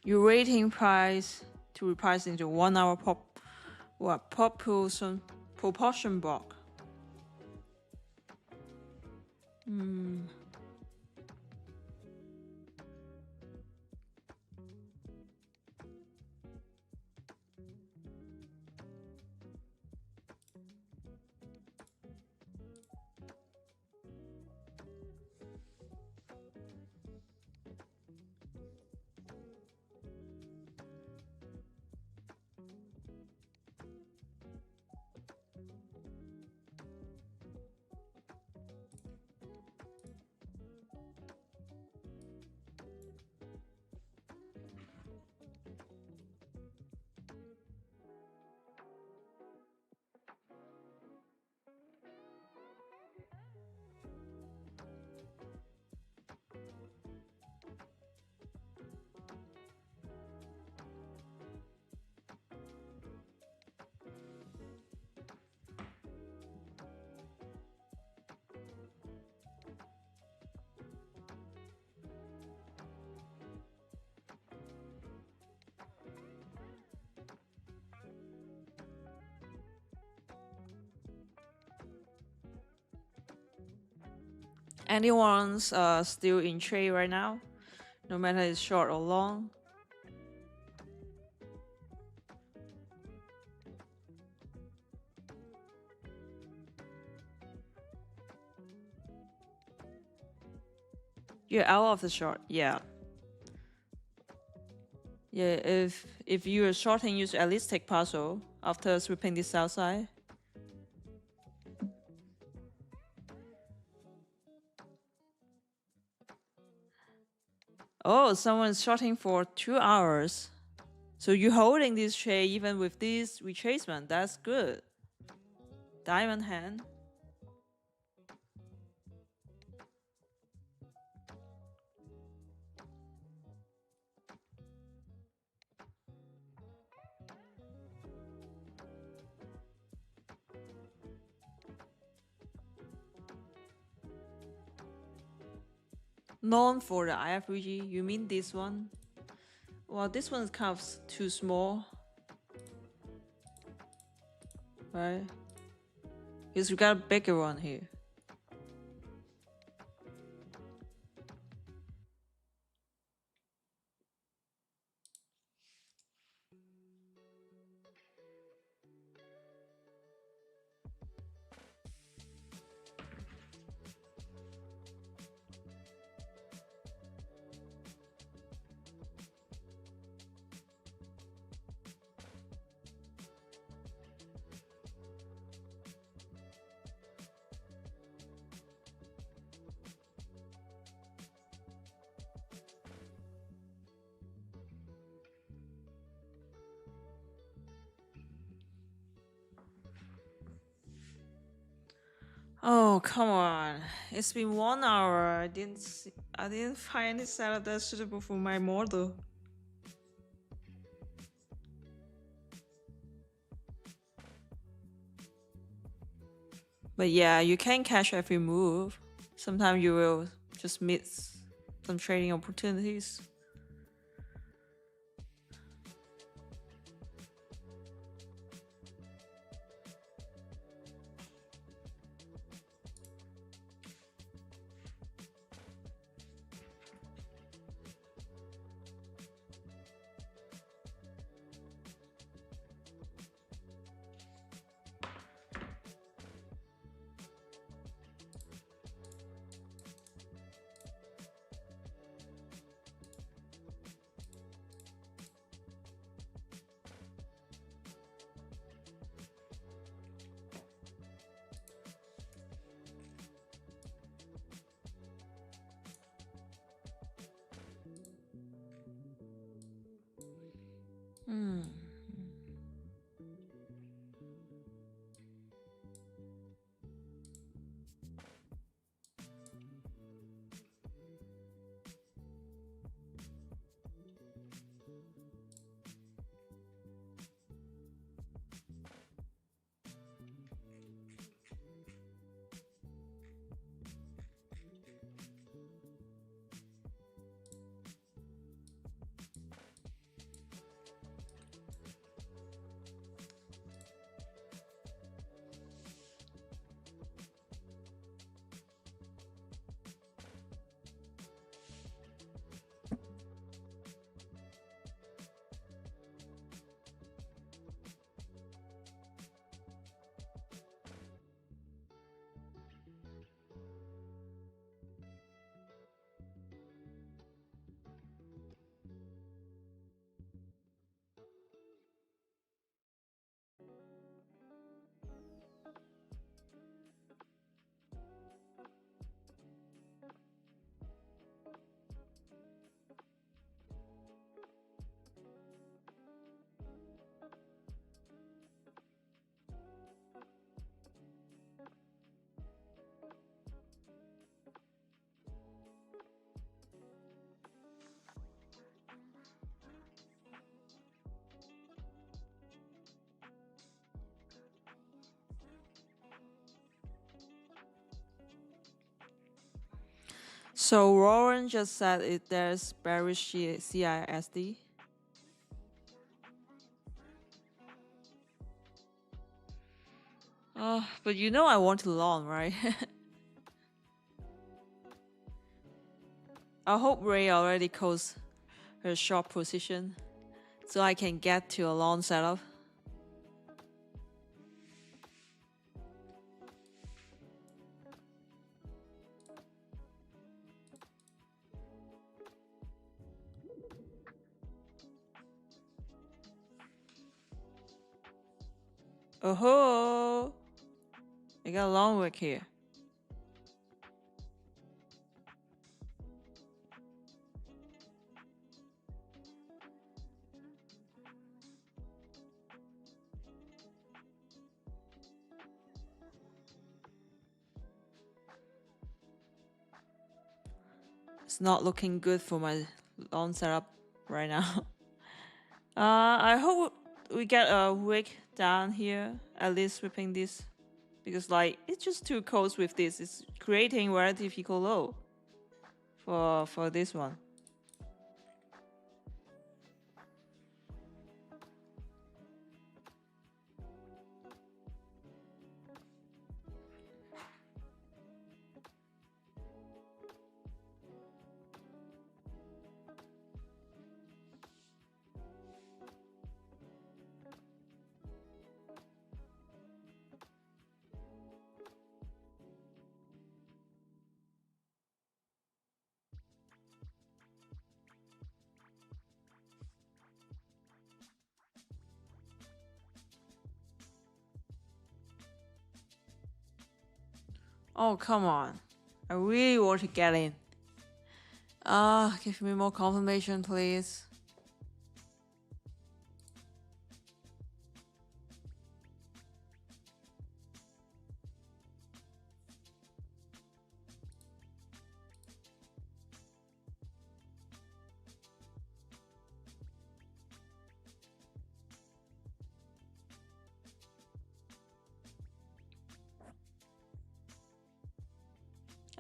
Your rating price to reprice into 1 hour proportion block. Anyone's still in trade right now, no matter it's short or long? You're out of the short, yeah. Yeah, if you are shorting, you should at least take partial after sweeping this outside. Oh, someone's shorting for 2 hours. So you're holding this trade even with this retracement. That's good. Diamond hand. Known for the IFUG, you mean this one? Well, this one's kind of too small. Right? Because we got a bigger one here. Oh, come on. It's been 1 hour. I didn't find any setup that's suitable for my model. But yeah, you can catch every move. Sometimes you will just miss some trading opportunities. Hmm. So Warren just said there's bearish CISD. But you know I want to long, right? I hope Ray already closed her short position so I can get to a long setup. Oh-ho! I got a long wick here. It's not looking good for my long setup right now. I hope we get a wick down here, at least sweeping this, because like it's just too close with this. It's creating relative equal low for this one. Oh, come on. I really want to get in. Give me more confirmation, please.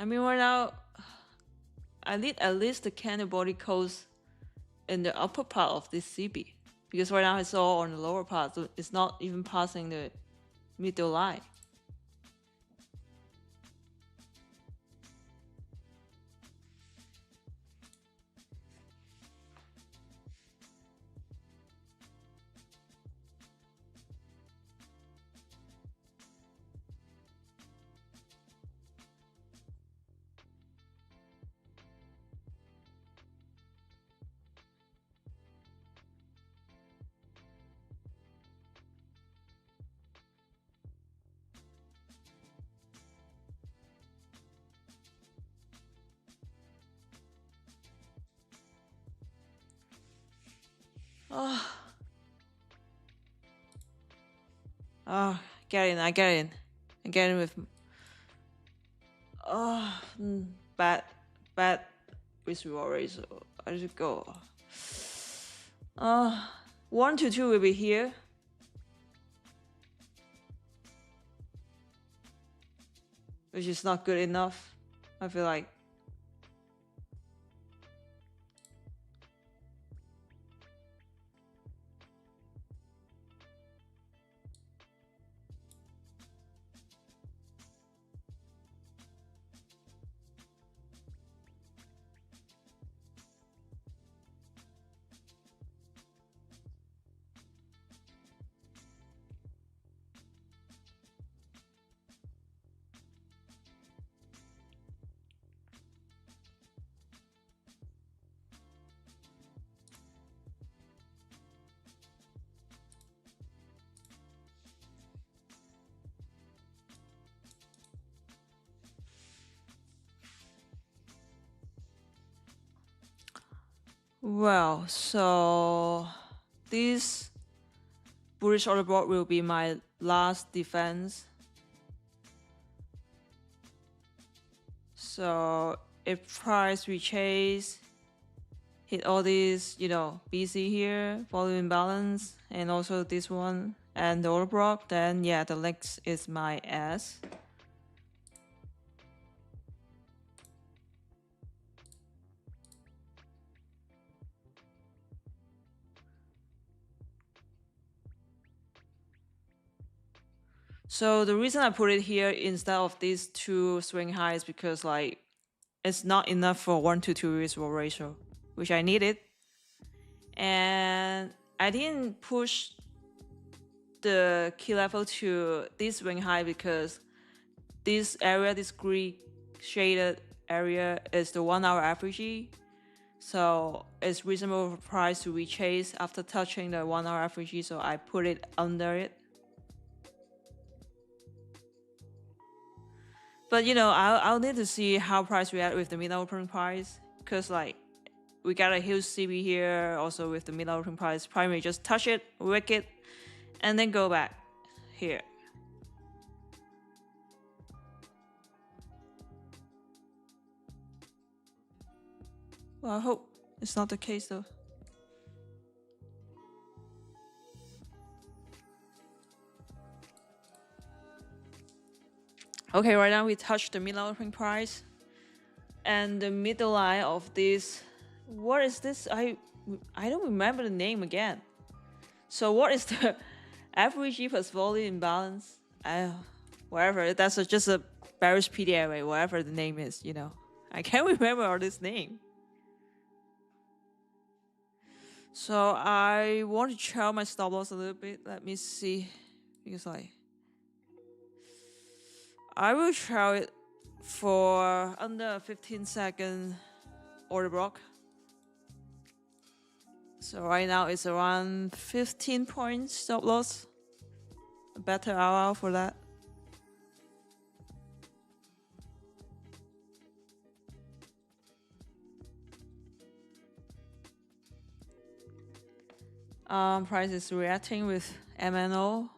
I mean, right now, I need at least the candle body close in the upper part of this CB. Because right now it's all on the lower part, so it's not even passing the middle line. Get in, I get in. I get in with... bad risk reward rate, so I just go. 1 to 2 will be here. Which is not good enough, I feel like. Well, so this bullish order block will be my last defense. So if price retrace, hit all these, BC here, volume imbalance, and also this one, and the order block, then yeah, the next is my S. So the reason I put it here instead of these two swing highs because like it's not enough for 1 to 2 risk reward ratio, which I needed. And I didn't push the key level to this swing high because this area, this green shaded area, is the 1 hour average. So it's reasonable price to rechase after touching the 1 hour average. So I put it under it. But you know, I'll need to see how price react with the mid-hour opening price, because like we got a huge CB here, also with the mid-hour opening price. Primary just touch it, wick it, and then go back here. Well, I hope it's not the case though. Okay, right now we touched the mid-hour opening price, and the middle line of this. What is this? I don't remember the name again. So what is the average plus volume imbalance? Whatever. That's just a bearish PD area, whatever the name is. You know, I can't remember all this name. So I want to trail my stop loss a little bit. Let me see, because I will trail it for under a 15-second order block. So right now it's around 15 points stop loss. A better RR for that. Price is reacting with MNO.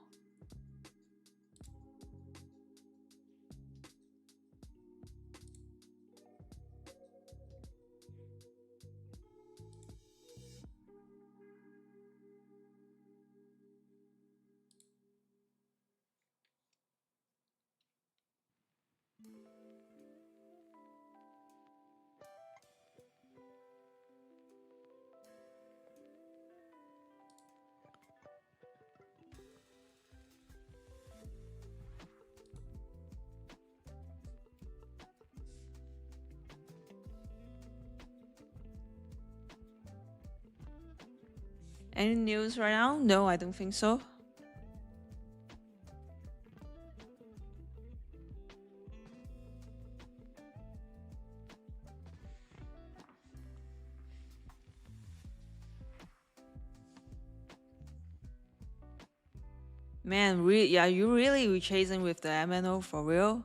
Any news right now? No, I don't think so. Man, yeah, you really rechasing with the MNO for real?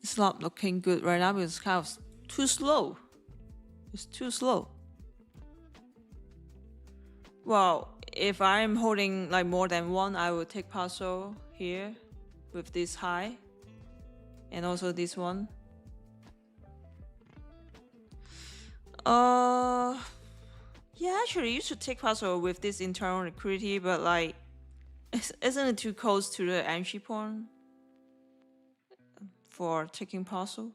It's not looking good right now because it's kind of too slow. It's too slow. Well, if I'm holding like more than one, I will take partial here with this high and also this one. Yeah, actually you should take partial with this internal liquidity, but like, isn't it too close to the entry point for taking partial?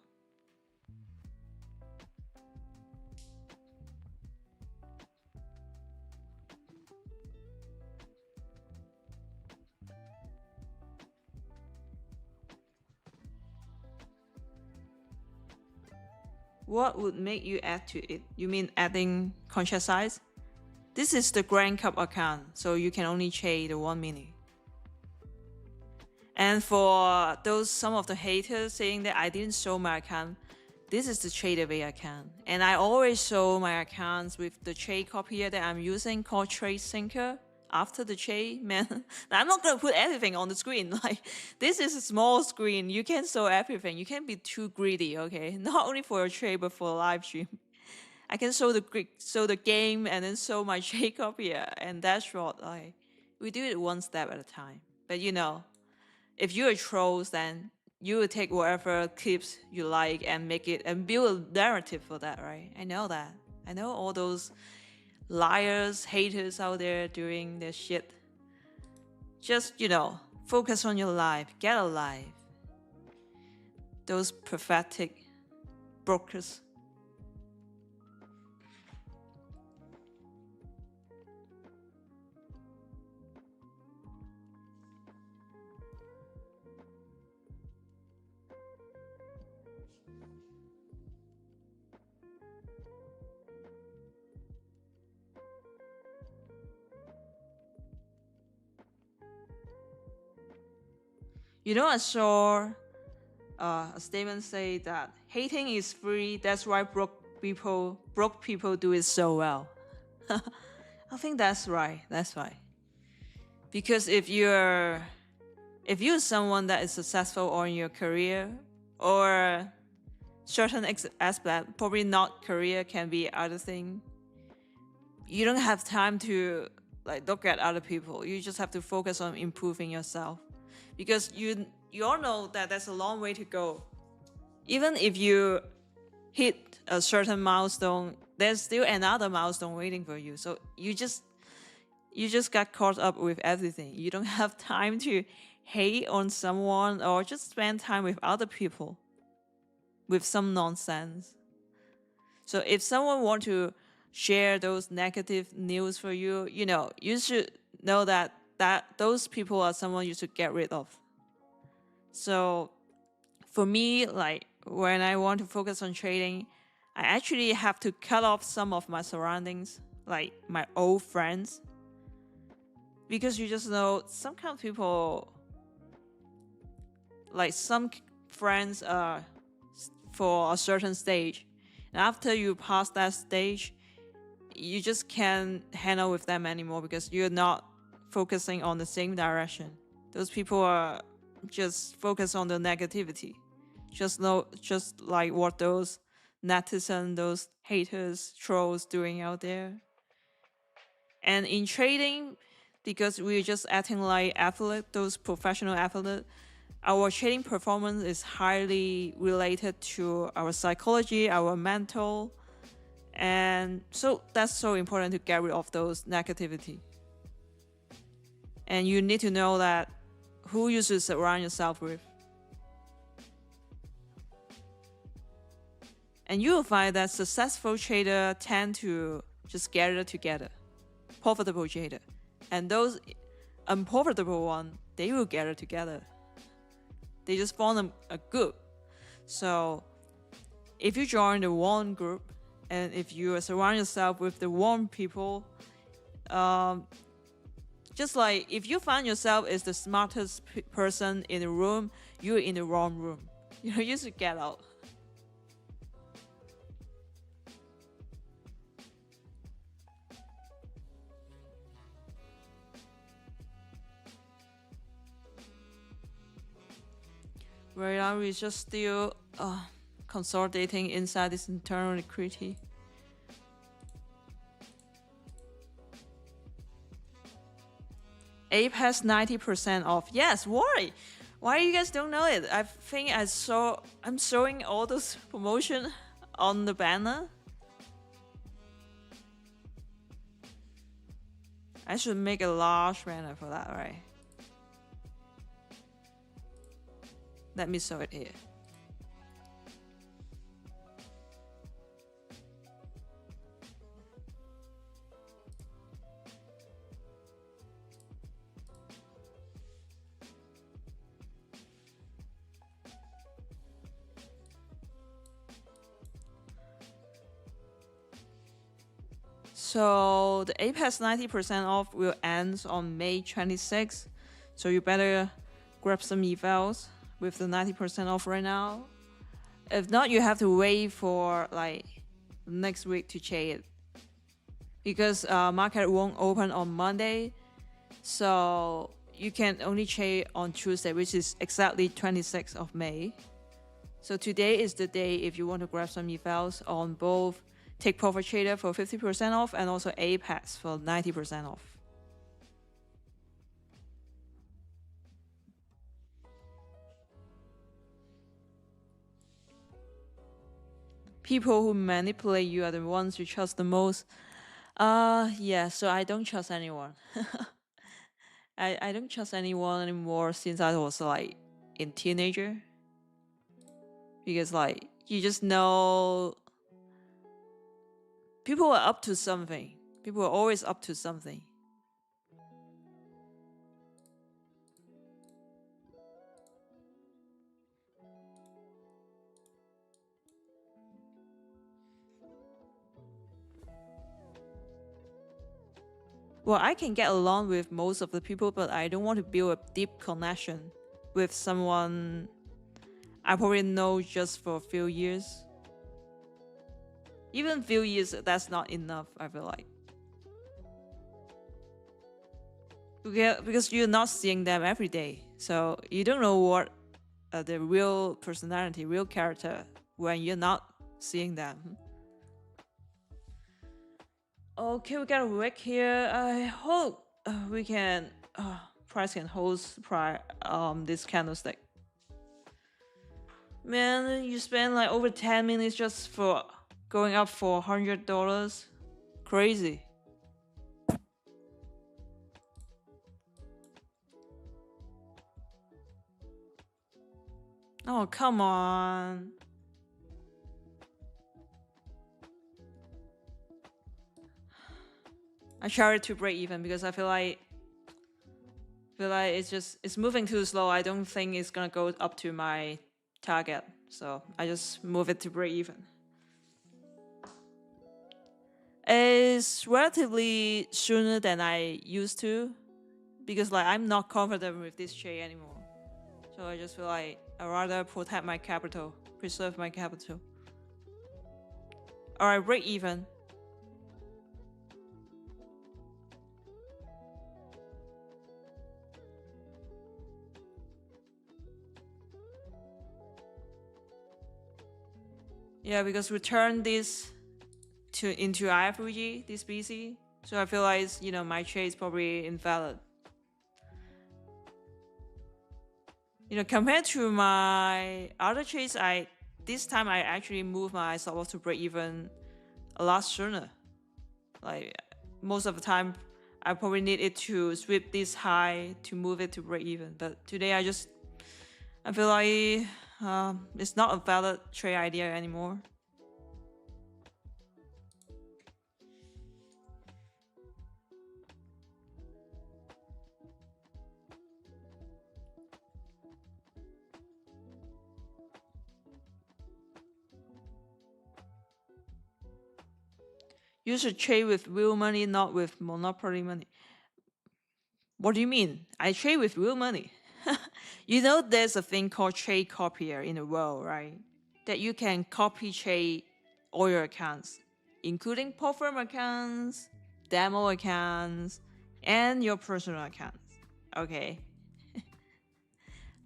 What would make you add to it? You mean adding contract size? This is the Grand Cup account, so you can only trade the 1 minute. And for some of the haters saying that I didn't show my account, this is the TradeAway account. And I always show my accounts with the trade copier that I'm using called Trade Syncer. After the trade, man, I'm not gonna put everything on the screen. Like, this is a small screen. You can't show everything. You can't be too greedy, okay? Not only for a trade, but for a live stream. I can show the game and then show my trade copier and dashboard. Like, We do it one step at a time. But if you're trolls, then you will take whatever clips you like and make it and build a narrative for that, right? I know that. I know all those liars, haters out there doing their shit. Just, focus on your life. Get a life. Those pathetic brokers. I saw a statement say that hating is free. That's why broke people do it so well. I think that's right. That's right. Because if you're someone that is successful in your career or certain aspect, probably not career, can be other thing. You don't have time to look at other people. You just have to focus on improving yourself. Because you all know that there's a long way to go. Even if you hit a certain milestone, there's still another milestone waiting for you. So you just got caught up with everything. You don't have time to hate on someone or just spend time with other people with some nonsense. So if someone want to share those negative news for you, you should know that those people are someone you should get rid of. So for me, when I want to focus on trading, I actually have to cut off some of my surroundings, like my old friends. Because you just know some kind of people, some friends are for a certain stage. And after you pass that stage, you just can't hang out with them anymore because you're not focusing on the same direction. Those people are just focused on the negativity. Just like what those netizens, those haters, trolls doing out there. And in trading, because we're just acting like athletes, those professional athletes, our trading performance is highly related to our psychology, our mental, and so that's so important to get rid of those negativity. And you need to know that who you should surround yourself with. And you will find that successful traders tend to just gather together, profitable trader. And those unprofitable ones, they will gather together. They just form a group. So if you join the one group, and if you surround yourself with the one people, just like if you find yourself as the smartest person in the room, you're in the wrong room. You should get out. Right now, we're just still consolidating inside this internal liquidity. Ape has 90% off. Yes, why? Why you guys don't know it? I think I'm showing all those promotion on the banner. I should make a large banner for that, right? Let me show it here. So the Ape has 90% off will end on May 26th. So you better grab some evals with the 90% off right now. If not, you have to wait for next week to trade it. Because market won't open on Monday. So you can only trade on Tuesday, which is exactly 26th of May. So today is the day if you want to grab some evals on both Take Profit Trader for 50% off and also Apex for 90% off. people who manipulate you are the ones you trust the most. Yeah, so I don't trust anyone. I don't trust anyone anymore since I was like in teenager. Because like you just know people are up to something. People are always up to something. Well, I can get along with most of the people, but I don't want to build a deep connection with someone I probably know just for a few years. Even a few years, that's not enough, I feel like. Because you're not seeing them every day. So you don't know what the real personality, real character, when you're not seeing them. Okay, we got a wick here. I hope we can price can hold this candlestick. Man, you spend like over 10 minutes just for going up for $100. Crazy. Oh, come on. I try to break even because I feel like it's moving too slow. I don't think it's gonna go up to my target, so I just move it to break even. It's relatively sooner than I used to because like I'm not confident with this trade anymore. So I just feel like I'd rather protect my capital, preserve my capital. Alright, break even. Yeah, because we turn this into IFUG, this BC. So I feel like my trade is probably invalid. Compared to my other trades, this time I actually moved my stop loss to break even a lot sooner. Like most of the time, I probably need it to sweep this high to move it to break even. But today I feel like it's not a valid trade idea anymore. You should trade with real money, not with monopoly money. What do you mean? I trade with real money. There's a thing called trade copier in the world, right? That you can copy trade all your accounts, including perform accounts, demo accounts, and your personal accounts. Okay.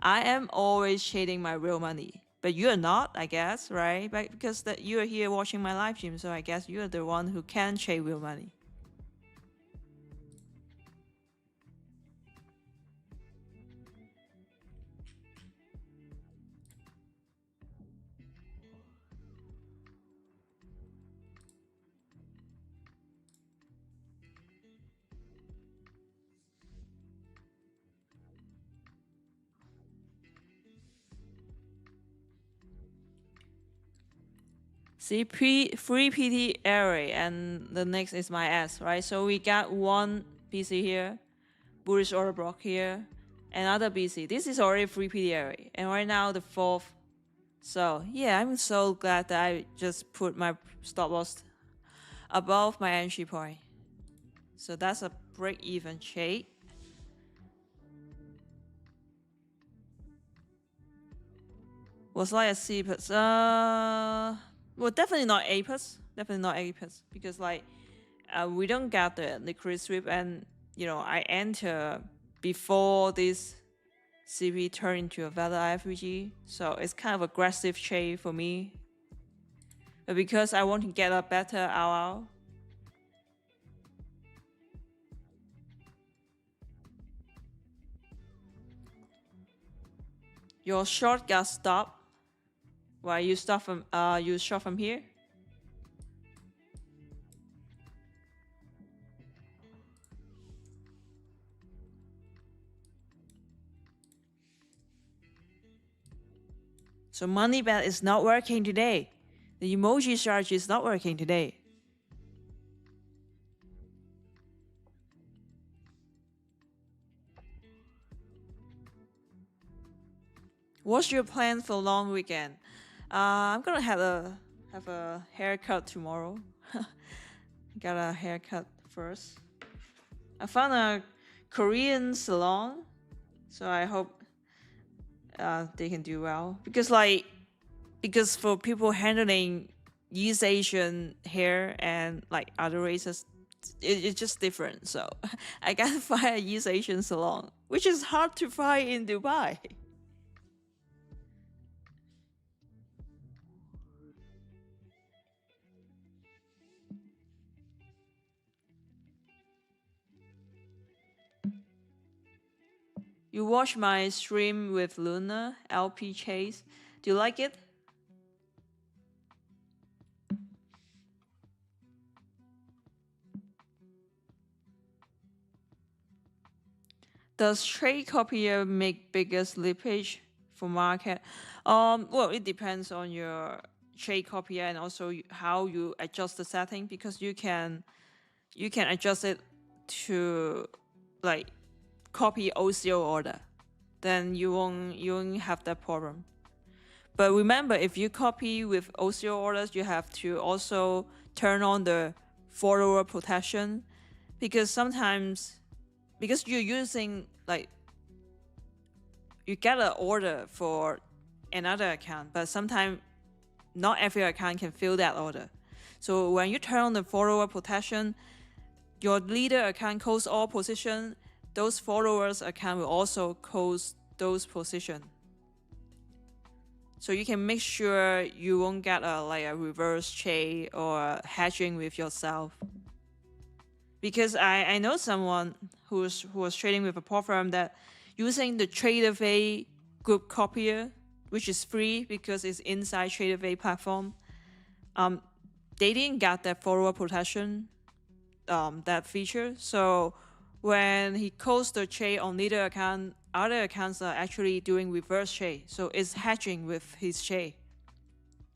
I am always trading my real money. But you're not, I guess, right? But because you're here watching my live stream, so I guess you're the one who can trade real money. See, free PT array, and the next is my S, right? So we got one BC here, bullish order block here, another BC. This is already free PT array, and right now the fourth. So yeah, I'm so glad that I just put my stop loss above my entry point. So that's a break-even trade. Was like a C plus. Well, definitely not A plus. Definitely not A plus because we don't get the liquid sweep, and I enter before this CP turn into a valid IFUG, so it's kind of aggressive trade for me. But because I want to get a better RR, your short got stopped. Well, you short from here. So money bet is not working today. The emoji strategy is not working today. What's your plan for long weekend? I'm gonna have a haircut tomorrow. Got a haircut first. I found a Korean salon, so I hope they can do well. Because for people handling East Asian hair and like other races, it's just different. So I gotta find a East Asian salon, which is hard to find in Dubai. You watch my stream with Luna, LP Chase. Do you like it? Does trade copier make bigger slippage for market? Well, it depends on your trade copier and also how you adjust the setting, because you can adjust it to like copy OCO order, then you won't have that problem. But remember, if you copy with OCO orders, you have to also turn on the follower protection, because sometimes, because you're using like, you get an order for another account, but sometimes not every account can fill that order. So when you turn on the follower protection, your leader account close all position, those followers account will also close those position. So you can make sure you won't get a reverse trade or hedging with yourself. Because I know someone who was trading with a prop firm that using the TraderVay group copier, which is free because it's inside TraderVay platform, they didn't get that follower protection, that feature. So when he closed the trade on leader account, other accounts are actually doing reverse trade. So it's hedging with his trade.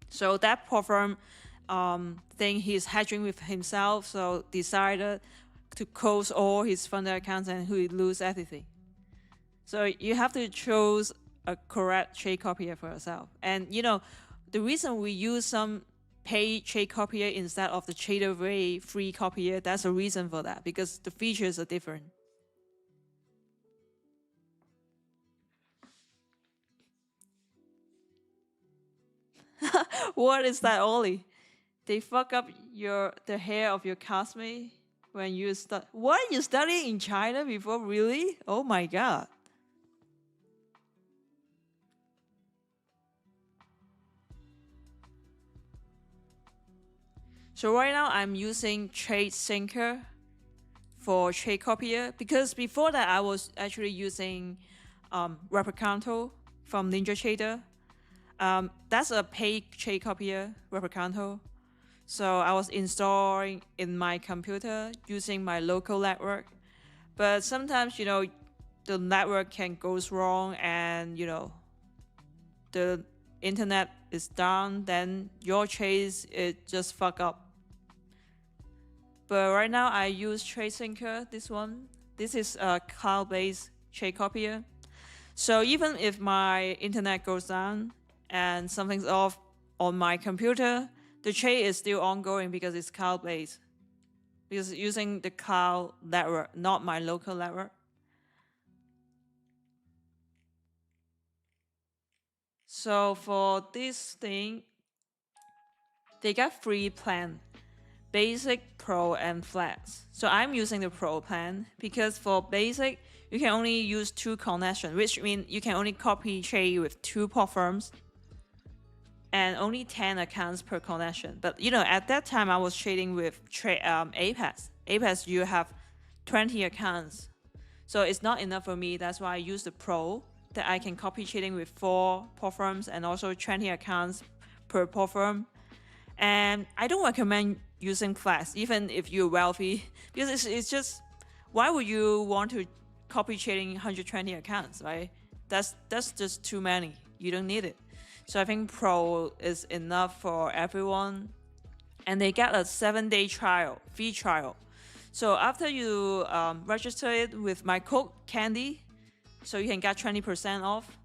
So that prop firm think he's hedging with himself, so decided to close all his funded accounts and he lose everything. So you have to choose a correct trade copier for yourself. And you know, the reason we use some paid trade copier instead of the TraderVay free copier, that's a reason for that, because the features are different. What is that, Ollie? They fuck up the hair of your classmate when you start. What, you studied in China before? Really? Oh my god. So right now I'm using Trade Syncer for trade copier, because before that I was actually using Replicanto from NinjaTrader. That's a paid trade copier, Replicanto. So I was installing in my computer using my local network. But sometimes, you know, the network can go wrong and, you know, the internet is down, then your trades, it just fuck up. But right now I use TradeSyncer, this one. This is a cloud-based trade copier. So even if my internet goes down and something's off on my computer, the trade is still ongoing because it's cloud-based. Because using the cloud network, not my local network. So for this thing, they got free plan. Basic, Pro, and Flex. So I'm using the Pro plan because for Basic, you can only use 2 connections, which means you can only copy trade with 2 prop firms and only 10 accounts per connection. But you know, at that time I was trading with Apex. Apex, you have 20 accounts, so it's not enough for me. That's why I use the Pro, that I can copy trading with 4 prop firms and also 20 accounts per prop firm. And I don't recommend using Flex, even if you're wealthy, because it's just, why would you want to copy trading 120 accounts, right? That's just too many. You don't need it. So I think Pro is enough for everyone. And they get a 7-day trial, free trial. So after you register it with my code Candy, so you can get 20% off.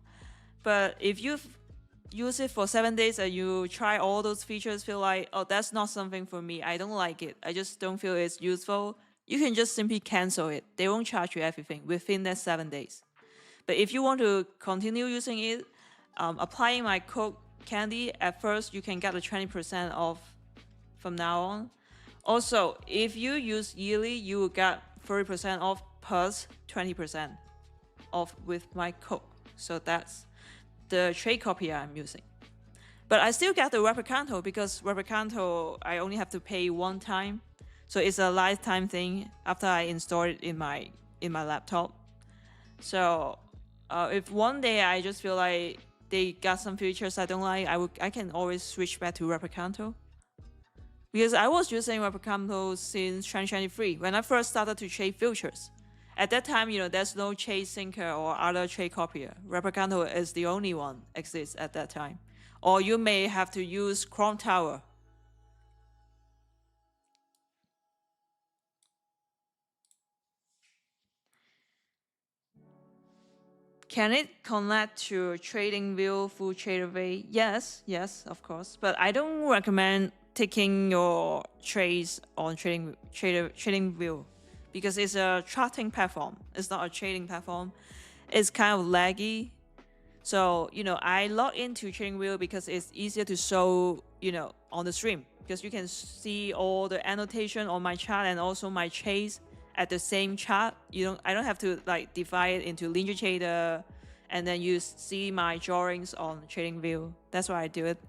But if you use it for 7 days and you try all those features, feel like, oh, that's not something for me, I don't like it, I just don't feel it's useful, you can just simply cancel it. They won't charge you everything within that 7 days. But if you want to continue using it, applying my code Candy, at first you can get a 20% off from now on. Also, if you use yearly, you will get 30% off plus 20% off with my code. So that's the trade copier I'm using. But I still get the Replicanto because Replicanto I only have to pay one time. So it's a lifetime thing after I install it in my laptop. So if one day I just feel like they got some features I don't like, I can always switch back to Replicanto. Because I was using Replicanto since 2023 when I first started to trade futures. At that time, there's no trade sinker or other trade copier. Replicanto is the only one exists at that time. Or you may have to use Chrome Tower. Can it connect to TradingView full TraderView? Yes, of course. But I don't recommend taking your trades on TradingView because it's a charting platform. It's not a trading platform. It's kind of laggy. So, I log into TradingView because it's easier to show, on the stream because you can see all the annotation on my chart and also my trades at the same chart. I don't have to divide it into linear trader and then you see my drawings on TradingView. That's why I do it.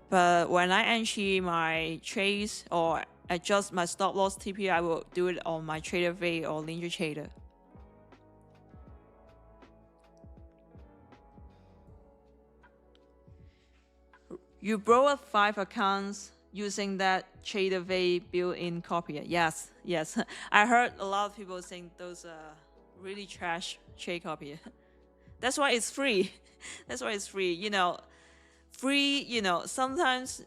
But when I entry my trades or adjust my stop loss TP, I will do it on my TraderView or linear trader. You brought up 5 accounts using that TraderView built-in copier. Yes. I heard a lot of people saying those are really trash trade copier. That's why it's free. That's why it's free. Free, sometimes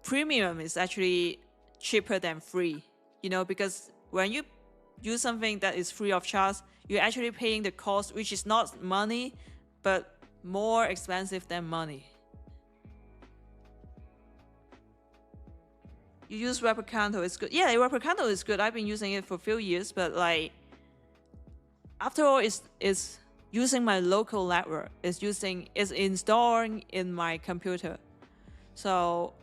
premium is actually cheaper than free, because when you use something that is free of charge, you're actually paying the cost, which is not money, but more expensive than money. You use Replicanto, it's good. Yeah, Replicanto is good. I've been using it for a few years, but after all, it's using my local network. It's installing in my computer. So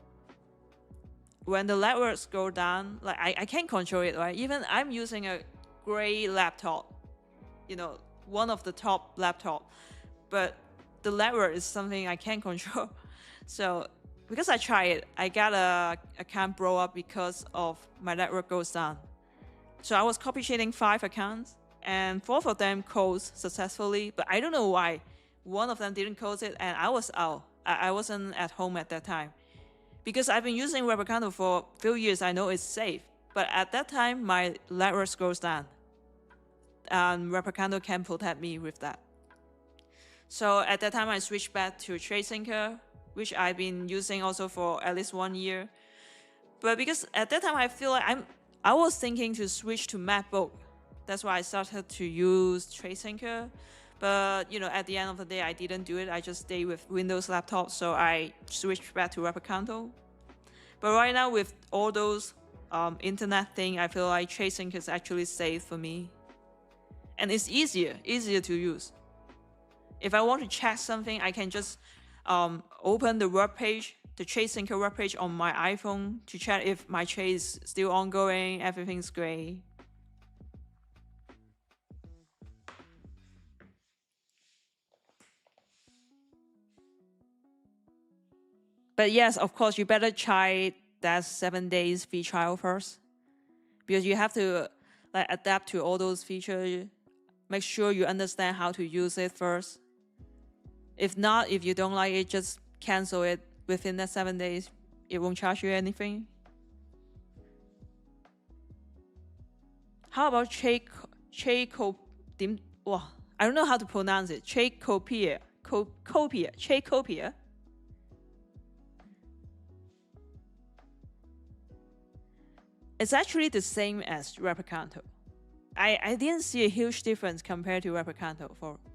when the networks go down, I can't control it, right? Even I'm using a gray laptop, one of the top laptop, but the network is something I can't control. So because I tried it, I got a account blow up because of my network goes down. So I was copy shading 5 accounts and 4 of them closed successfully, but I don't know why. One of them didn't close it and I was out. I wasn't at home at that time. Because I've been using Replicanto for a few years, I know it's safe. But at that time, my network goes down. And Replicanto can protect me with that. So at that time, I switched back to TradeSyncer, which I've been using also for at least 1 year. But because at that time, I feel like I was thinking to switch to MacBook. That's why I started to use TradeSyncer. But, at the end of the day, I didn't do it. I just stayed with Windows laptop, so I switched back to Replicanto. But right now, with all those internet thing, I feel like TradeSyncer is actually safe for me. And it's easier to use. If I want to check something, I can just open the web page, the TradeSyncer web page on my iPhone to check if my trade is still ongoing, everything's great. But yes, of course, you better try that 7 days free trial first, because you have to adapt to all those features. Make sure you understand how to use it first. If not, if you don't like it, just cancel it within that 7 days. It won't charge you anything. How about Copier? I don't know how to pronounce it. Copier. it's actually the same as Replicanto. I didn't see a huge difference compared to Replicanto.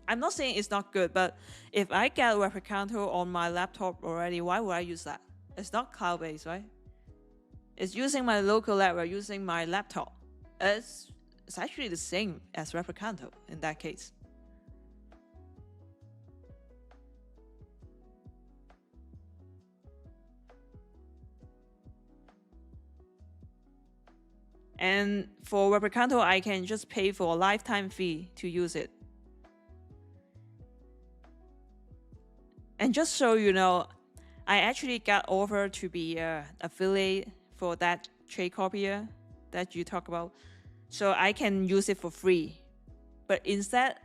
I'm not saying it's not good, but if I get Replicanto on my laptop already, why would I use that? It's not cloud-based, right? It's using my local lab or using my laptop. It's actually the same as Replicanto in that case. And for Replicanto, I can just pay for a lifetime fee to use it. And just so you know, I actually got offered to be an affiliate for that trade copier that you talk about. So I can use it for free. But instead,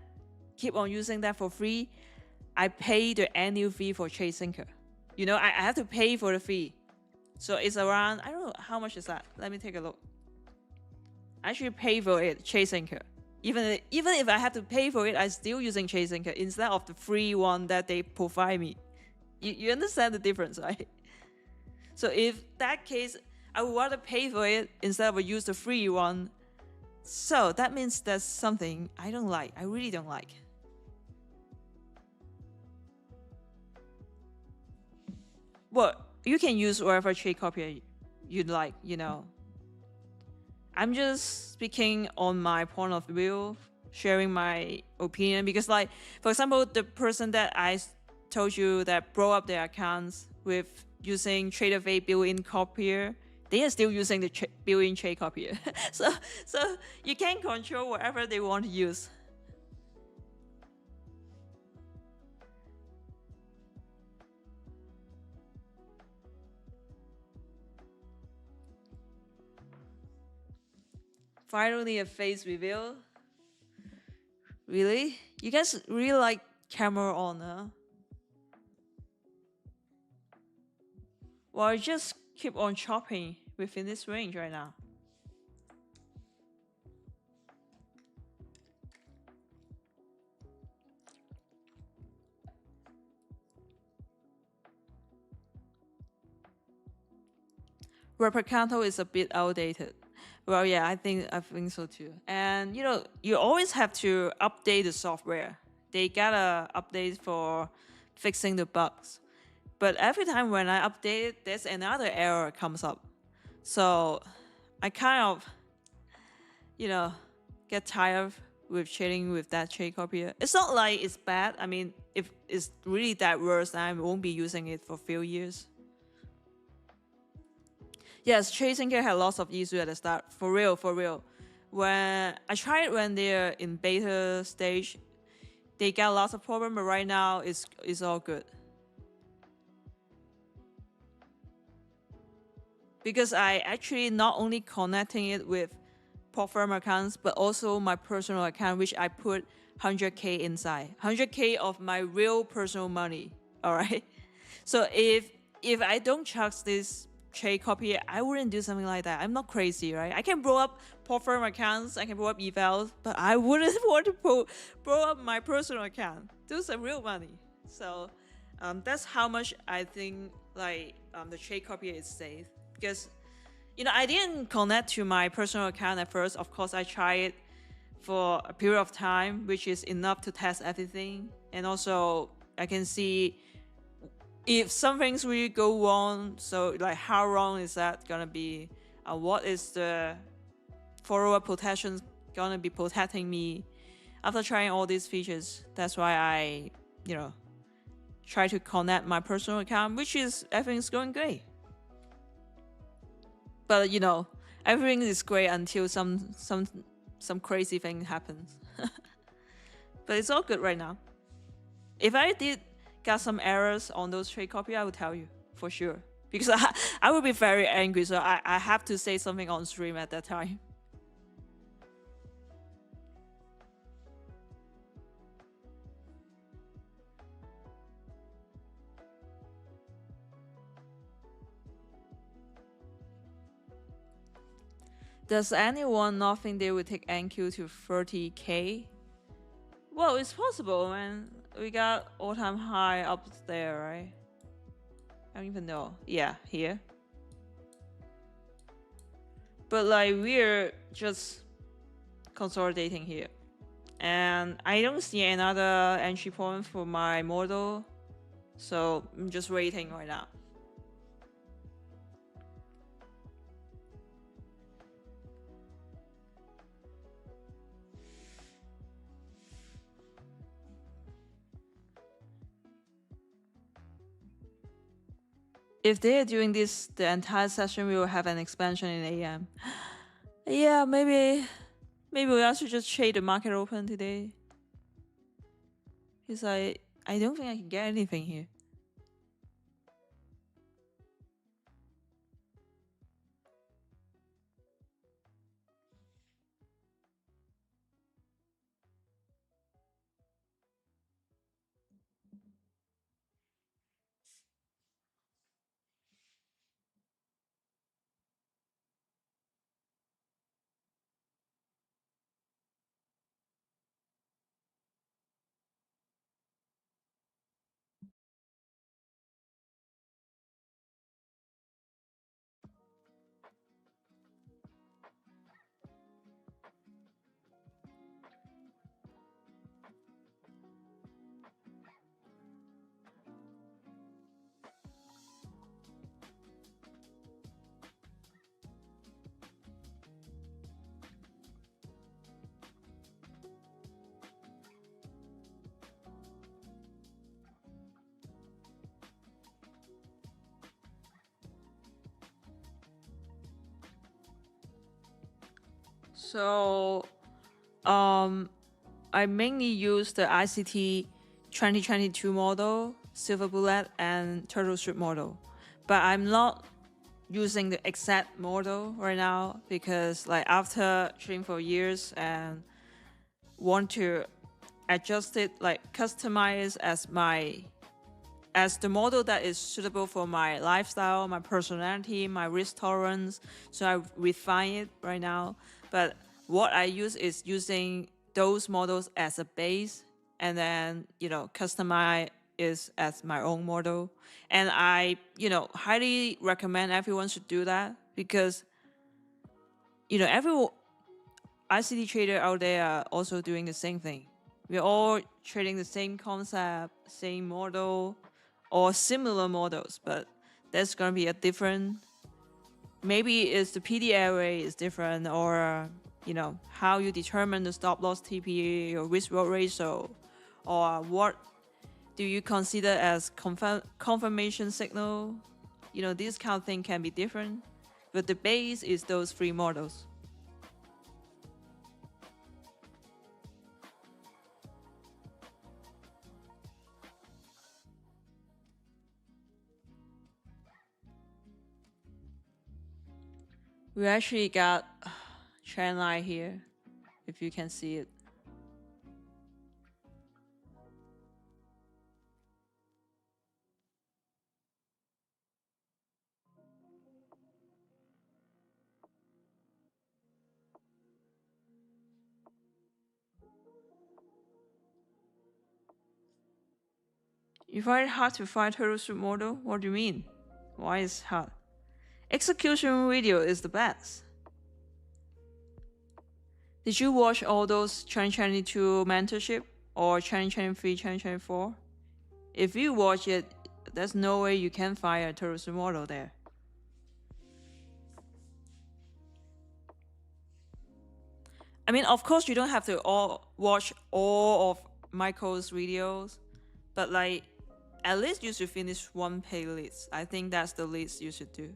keep on using that for free, I pay the annual fee for TradeSyncer. You know, I have to pay for the fee. So it's around, I don't know, how much is that? Let me take a look. I should pay for it, TradeSyncer. Even if I have to pay for it, I'm still using TradeSyncer instead of the free one that they provide me. You understand the difference, right? So if that case, I would rather pay for it instead of use the free one. So that means there's something I don't like. I really don't like. Well, you can use whatever trade copier you'd like, you know. I'm just speaking on my point of view, sharing my opinion, because like, for example, the person that I told you that blow up their accounts with using TradeFA built-in Copier, they are still using the built-in trade copier. so you can control whatever they want to use. Finally, a face reveal. Really? You guys really like camera on, huh? Well, I just keep on chopping within this range right now. Replicanto is a bit outdated. Well, yeah, I think so too. And you know, you always have to update the software. They gotta update for fixing the bugs. But every time when I update it, there's another error comes up. So I kind of, you know, get tired with trading with that trade copier. It's not like it's bad. I mean, if it's really that worse, then I won't be using it for a few years. Yes, TradeSyncer had lots of issues at the start. For real. When I tried when they're in beta stage, they got lots of problems, but right now it's all good. Because I actually not only connecting it with prop firm accounts, but also my personal account, which I put 100K inside. 100K of my real personal money, all right? So if I don't trust this trade copy, I wouldn't do something like that. I'm not crazy, right? I can blow up prop firm accounts, I can blow up evals, but I wouldn't want to blow up my personal account. Those are real money. So that's how much I think like the trade copy is safe. Because, you know, I didn't connect to my personal account at first. Of course, I tried it for a period of time, which is enough to test everything. And also, I can see if some things really go wrong. So, like, how wrong is that gonna be? What is the forward protection gonna be protecting me? After trying all these features, that's why I, you know, try to connect my personal account, which is everything's going great. But you know, everything is great until some crazy thing happens. But it's all good right now. If I did got some errors on those trade copy, I will tell you for sure. Because I would be very angry, so I have to say something on stream at that time. Does anyone not think they would take NQ to 30K? Well, it's possible, man. We got all-time high up there, right? I don't even know. Yeah, here. But like we're just consolidating here. And I don't see another entry point for my model. So I'm just waiting right now. If they're doing this the entire session, we will have an expansion in AM. Yeah, maybe we also just trade the market open today. Because I don't think I can get anything here. So, I mainly use the ICT 2022 model, Silver Bullet, and Turtle Soup model. But I'm not using the exact model right now because like after trading for years and want to adjust it, like customize as the model that is suitable for my lifestyle, my personality, my risk tolerance. So I refine it right now. But what I use is using those models as a base and then, customize is as my own model. And I, highly recommend everyone should do that because, every ICT trader out there are also doing the same thing. We're all trading the same concept, same model, or similar models, but there's gonna be a different. Maybe it's the PD array is different, or how you determine the stop loss TPE or risk reward ratio, or what do you consider as confirmation signal. This kind of thing can be different, but the base is those three models. We actually got trend line here, if you can see it. You find it hard to find turtle soup model? What do you mean? Why is it hard? Execution video is the best. Did you watch all those 2022 mentorship or 2023, 2024? If you watch it, there's no way you can find a turtle soup model there. I mean, of course, you don't have to watch all of Michael's videos, but like, at least you should finish one playlist. I think that's the least you should do.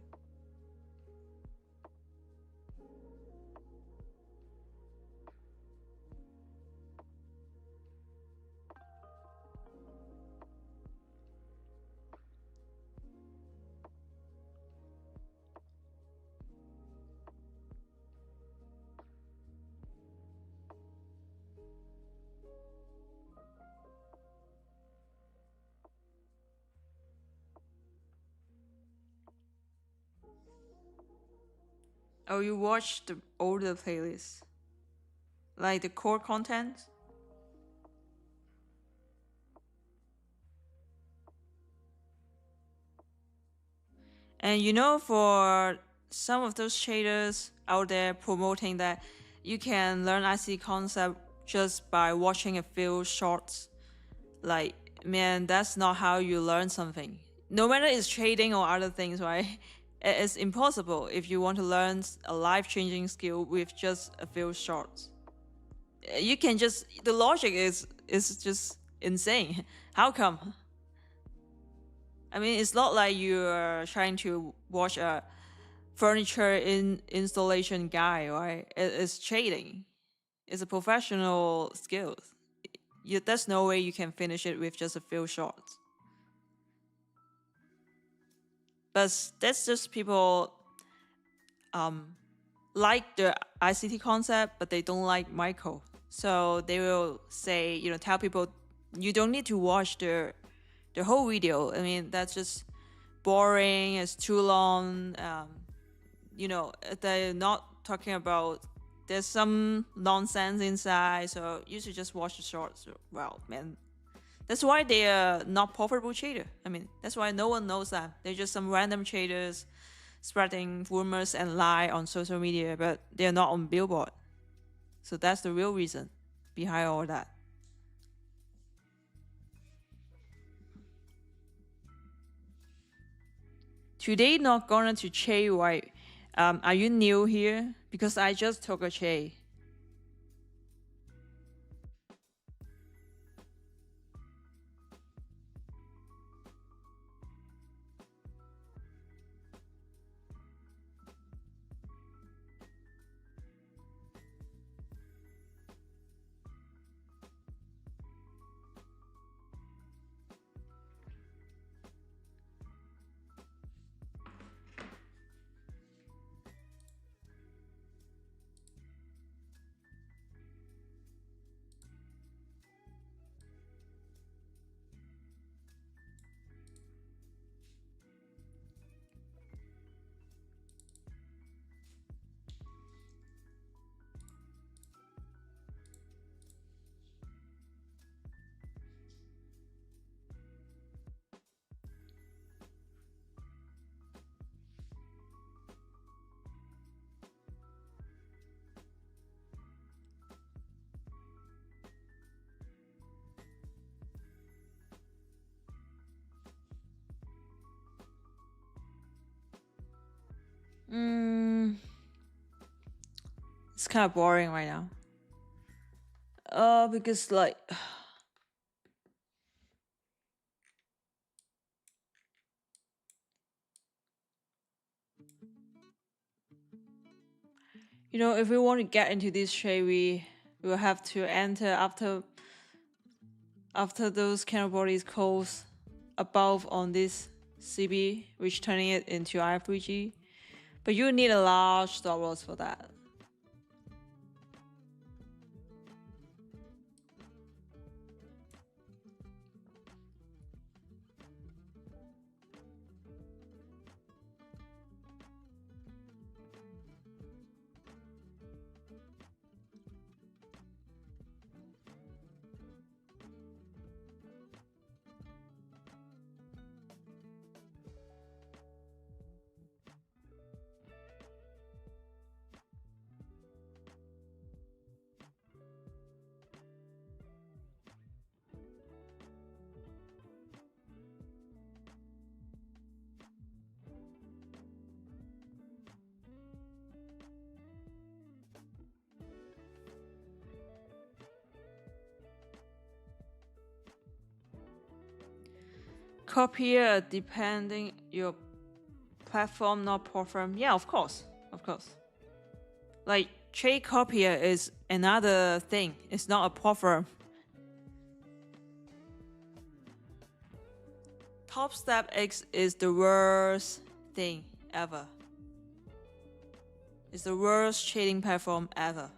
Oh, you watch the older playlists, like the core content? And for some of those traders out there promoting that you can learn ICT concept just by watching a few shorts. Like, man, that's not how you learn something. No matter it's trading or other things, right? It's impossible if you want to learn a life-changing skill with just a few shorts. You can just, the logic is just insane. How come? I mean, it's not like you're trying to watch a furniture installation guy, right? It's trading. It's a professional skill. There's no way you can finish it with just a few shots. But that's just people like the ICT concept, but they don't like Michael. So they will say, tell people you don't need to watch the whole video. I mean, that's just boring. It's too long. They're not talking about. There's some nonsense inside, so you should just watch the shorts. Well, man, that's why they are not profitable trader. I mean, that's why no one knows them. They're just some random traders spreading rumors and lie on social media, but they're not on Billboard. So that's the real reason behind all that. Today not gonna to Che, right? Are you new here? Because I just took a Che. It's kind of boring right now. Because like, if we want to get into this trade, we will have to enter after those counterbodies close above on this CB, which turning it into IF3G. But you need a large stop loss for that. Copier, depending your platform, not platform. Yeah, of course. Like, trade copier is another thing. It's not a platform. Top Step X is the worst thing ever. It's the worst trading platform ever.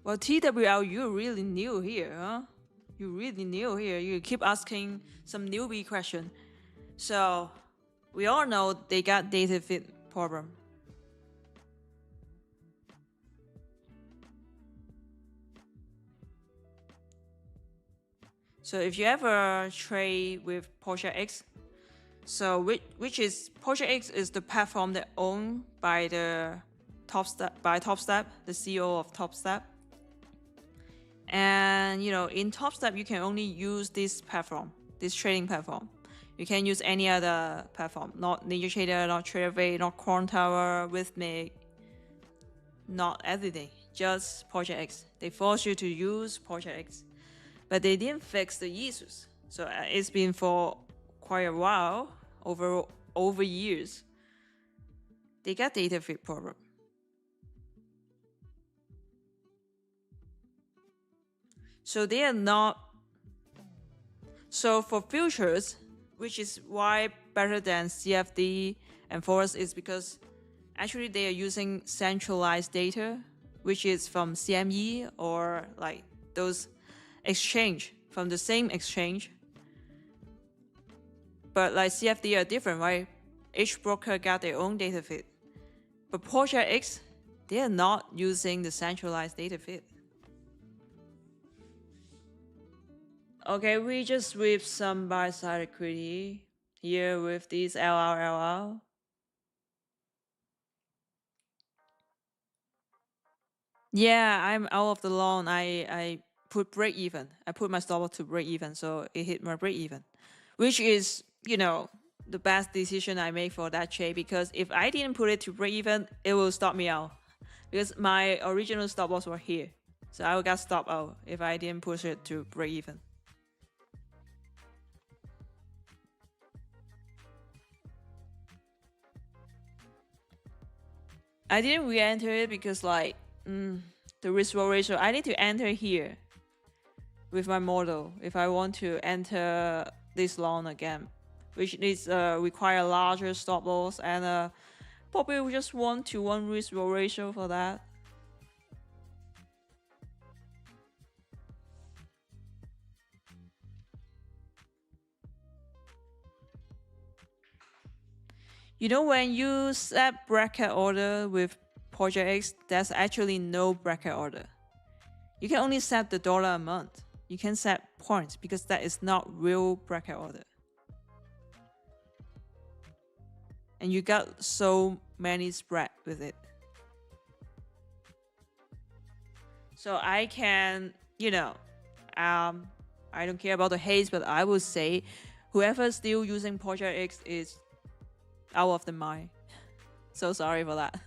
Well, TWL, you're really new here, huh? You really new here. You keep asking some newbie question. So we all know they got data fit problem. So if you ever trade with Porsche X, so which is Porsche X is the platform that owned by the TopStep, the CEO of TopStep. And in TopStep you can only use this platform, this trading platform. You can't use any other platform, not NinjaTrader, not TraderVate, not Quant Tower, Rhythmic, not everything, just Porsche X. They force you to use Porsche X, but they didn't fix the issues. So it's been for quite a while, over years. They got data fit problem. So they are not. So for futures, which is why better than CFD and forex, is because actually they are using centralized data, which is from CME or like those exchange from the same exchange. But like CFD are different, right? Each broker got their own data feed. But Porsche X, they are not using the centralized data feed. Okay, we just sweep some buy-side equity here with these LR. Yeah, I'm out of the loan. I put break even. I put my stop loss to break even, so it hit my break even, which is the best decision I made for that trade, because if I didn't put it to break even, it will stop me out because my original stop loss were here, so I got stopped out if I didn't push it to break even. I didn't re-enter it because the risk reward ratio, I need to enter here with my model if I want to enter this long again, which needs require larger stop loss, and probably just 1-to-1 risk reward ratio for that. When you set bracket order with Porsche X, there's actually no bracket order. You can only set the dollar amount. You can set points because that is not real bracket order. And you got so many spread with it. So I can, I don't care about the haze, but I would say whoever's still using Porsche X is out of the mind. So sorry for that.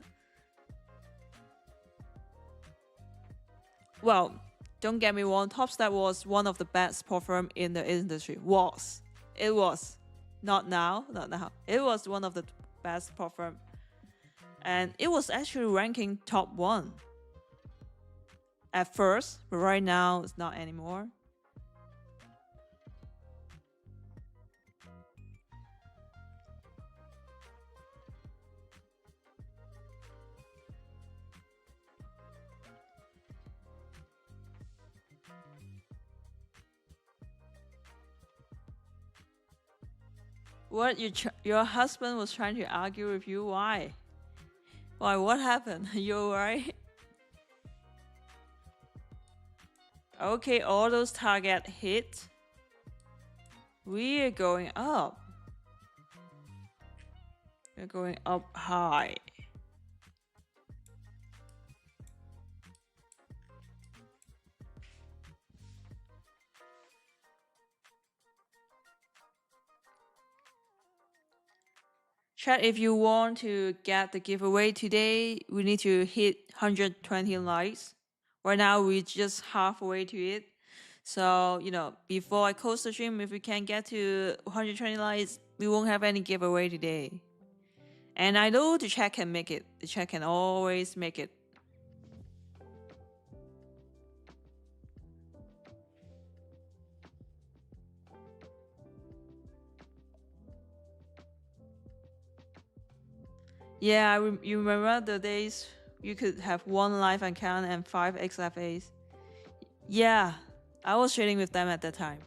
Well, don't get me wrong, TopStep was one of the best perform in the industry. It was. Not now. It was one of the best perform. And it was actually ranking top 1 at first, but right now it's not anymore. What, your husband was trying to argue with you? Why? Why? What happened? You alright? Okay, all those target hit. We are going up. We're going up high. Chat, if you want to get the giveaway today, we need to hit 120 likes. Right now, we're just halfway to it. So, before I close the stream, if we can get to 120 likes, we won't have any giveaway today. And I know the chat can make it. The chat can always make it. Yeah, you remember the days you could have 1 live account and 5 XFAs? Yeah, I was trading with them at that time.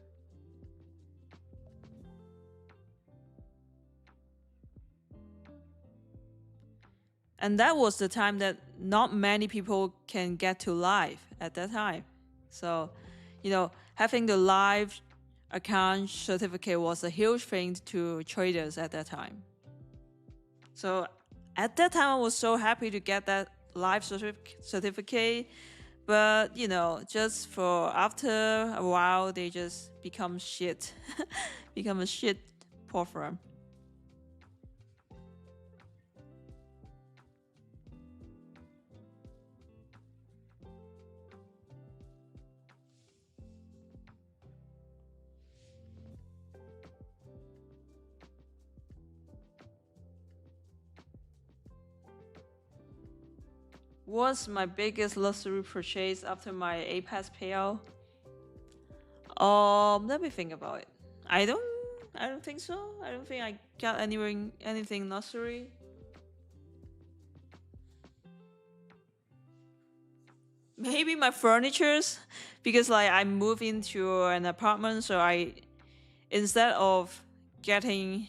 And that was the time that not many people can get to live at that time. So, having the live account certificate was a huge thing to traders at that time. So at that time, I was so happy to get that live certificate. But, just for after a while, they just become shit. Become a shit program. What's my biggest luxury purchase after my APAS payout? Let me think about it. I don't think so. I don't think I got anything luxury. Maybe my furnitures, because like I moved into an apartment, so I, instead of getting,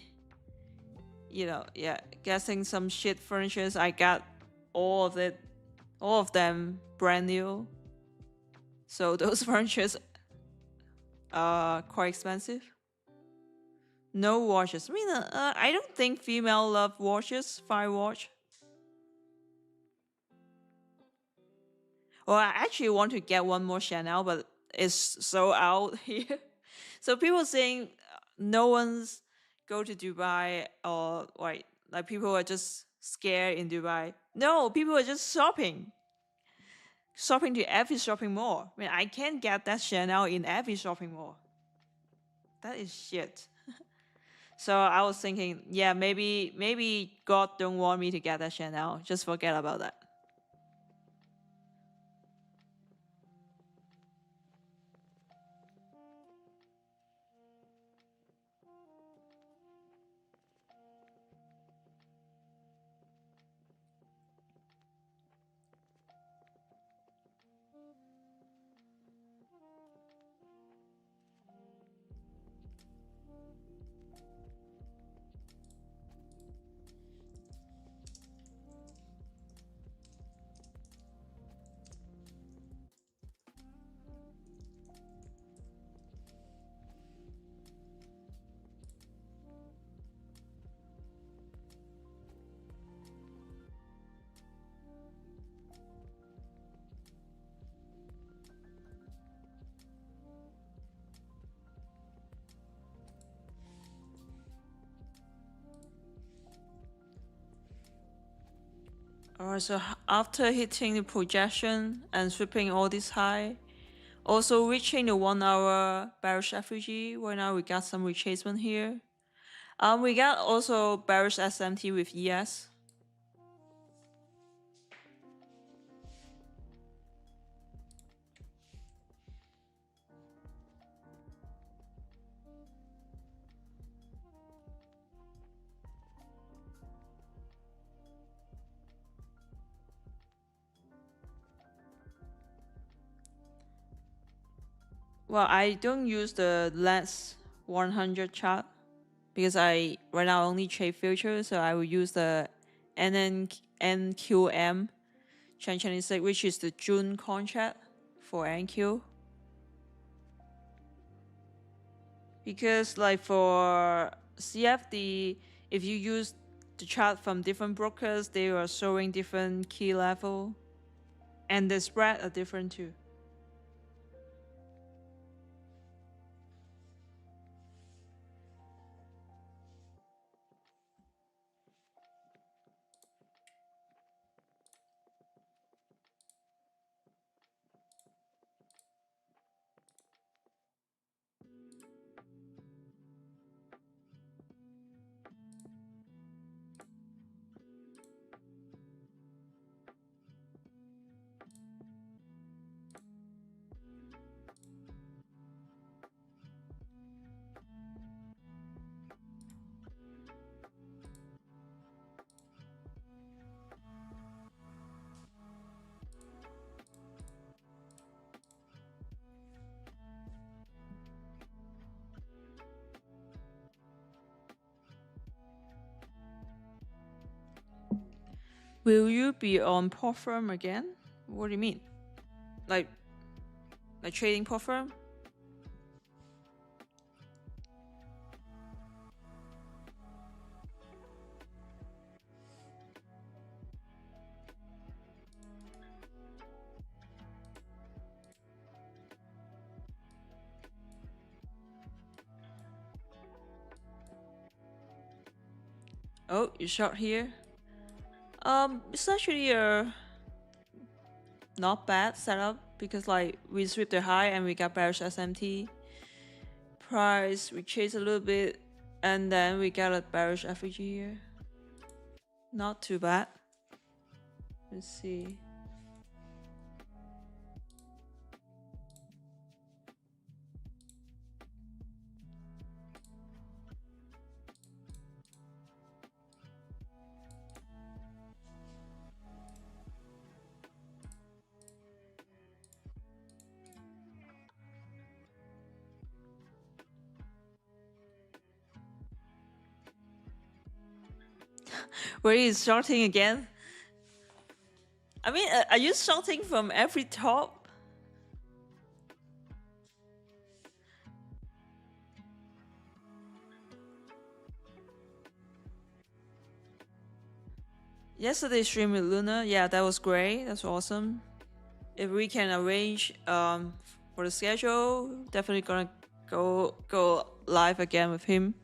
getting some shit furnitures, I got all of them brand new. So those furnitures are quite expensive. No watches. I mean, I don't think female love watches. Fire watch. Well, I actually want to get one more Chanel, but it's so out here. So people saying no one's go to Dubai, or like people are just scared in Dubai. No, people are just shopping to every shopping mall. I mean, I can't get that Chanel in every shopping mall. That is shit. So I was thinking, yeah, maybe God don't want me to get that Chanel. Just forget about that. Alright, so after hitting the projection and sweeping all this high, also reaching the 1 hour bearish FUG, right now we got some retracement here. We got also bearish SMT with ES. Well, I don't use the last 100 chart because I right now only trade futures, so I will use the NQM 2026, which is the June contract for NQ. Because like for CFD, if you use the chart from different brokers, they are showing different key level, and the spread are different too. Will you be on pot firm again? What do you mean? Like trading pot firm? Oh, you short here? It's actually a not bad setup because like we sweep the high and we got bearish SMT. Price we chase a little bit and then we got a bearish FEG here. Not too bad. Let's see. Where is shorting again? I mean, are you shorting from every top? Yesterday's stream with Luna, yeah, that was great. That's awesome. If we can arrange for the schedule, definitely gonna go live again with him.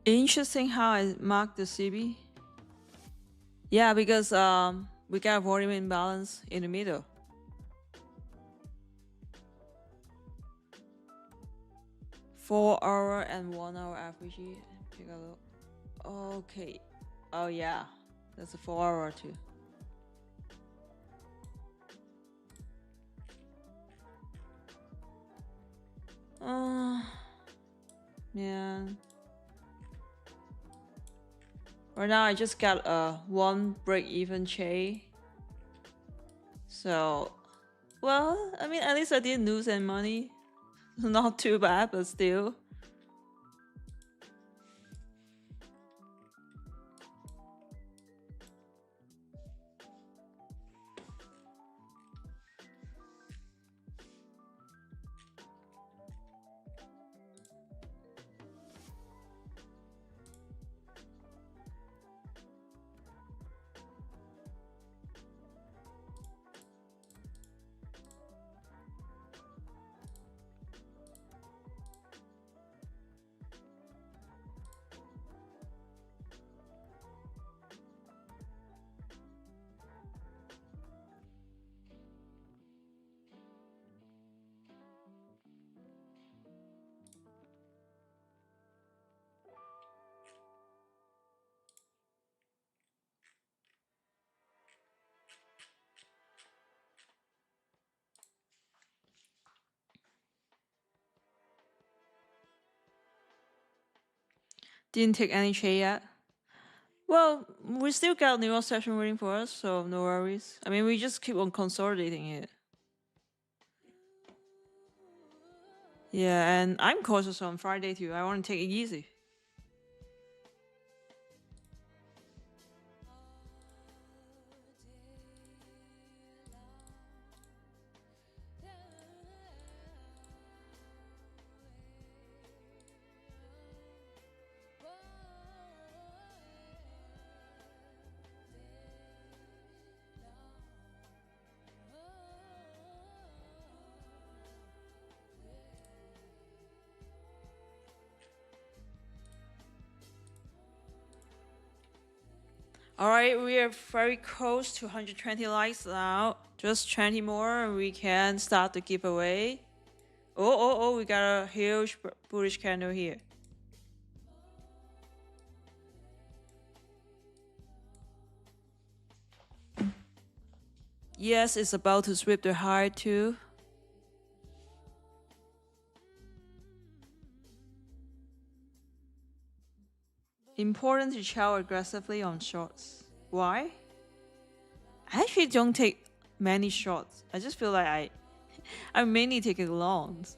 Interesting how I marked the CB. Yeah, because we got volume imbalance in the middle. Four-hour and 1 hour average. Take a look. Okay. Oh yeah, that's a 4 hour too. Yeah. Right now I just got a 1 break-even trade. So, well, I mean, at least I didn't lose any money. Not too bad, but still. Didn't take any trade yet. Well, we still got New York session waiting for us, so no worries. I mean, we just keep on consolidating it. Yeah, and I'm cautious on Friday too. I want to take it easy. Alright, we are very close to 120 likes now. Just 20 more and we can start the giveaway. Oh, we got a huge bullish candle here. Yes, it's about to sweep the high too. Important to chow aggressively on shorts. Why? I actually don't take many shorts. I just feel like I'm mainly taking longs.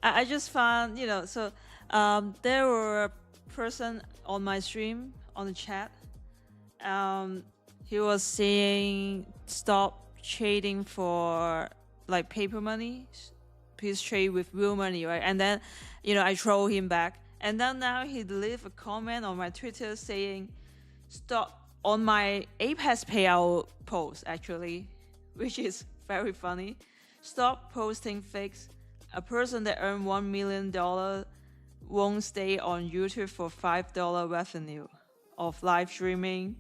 I just found, so there were a person on my stream on the chat. He was saying stop trading for like paper money, please trade with real money, right? And then, I troll him back. And then now he left a comment on my Twitter saying stop on my Apex payout post, actually, which is very funny. Stop posting fakes. A person that earned $1 million won't stay on YouTube for $5 revenue of live streaming.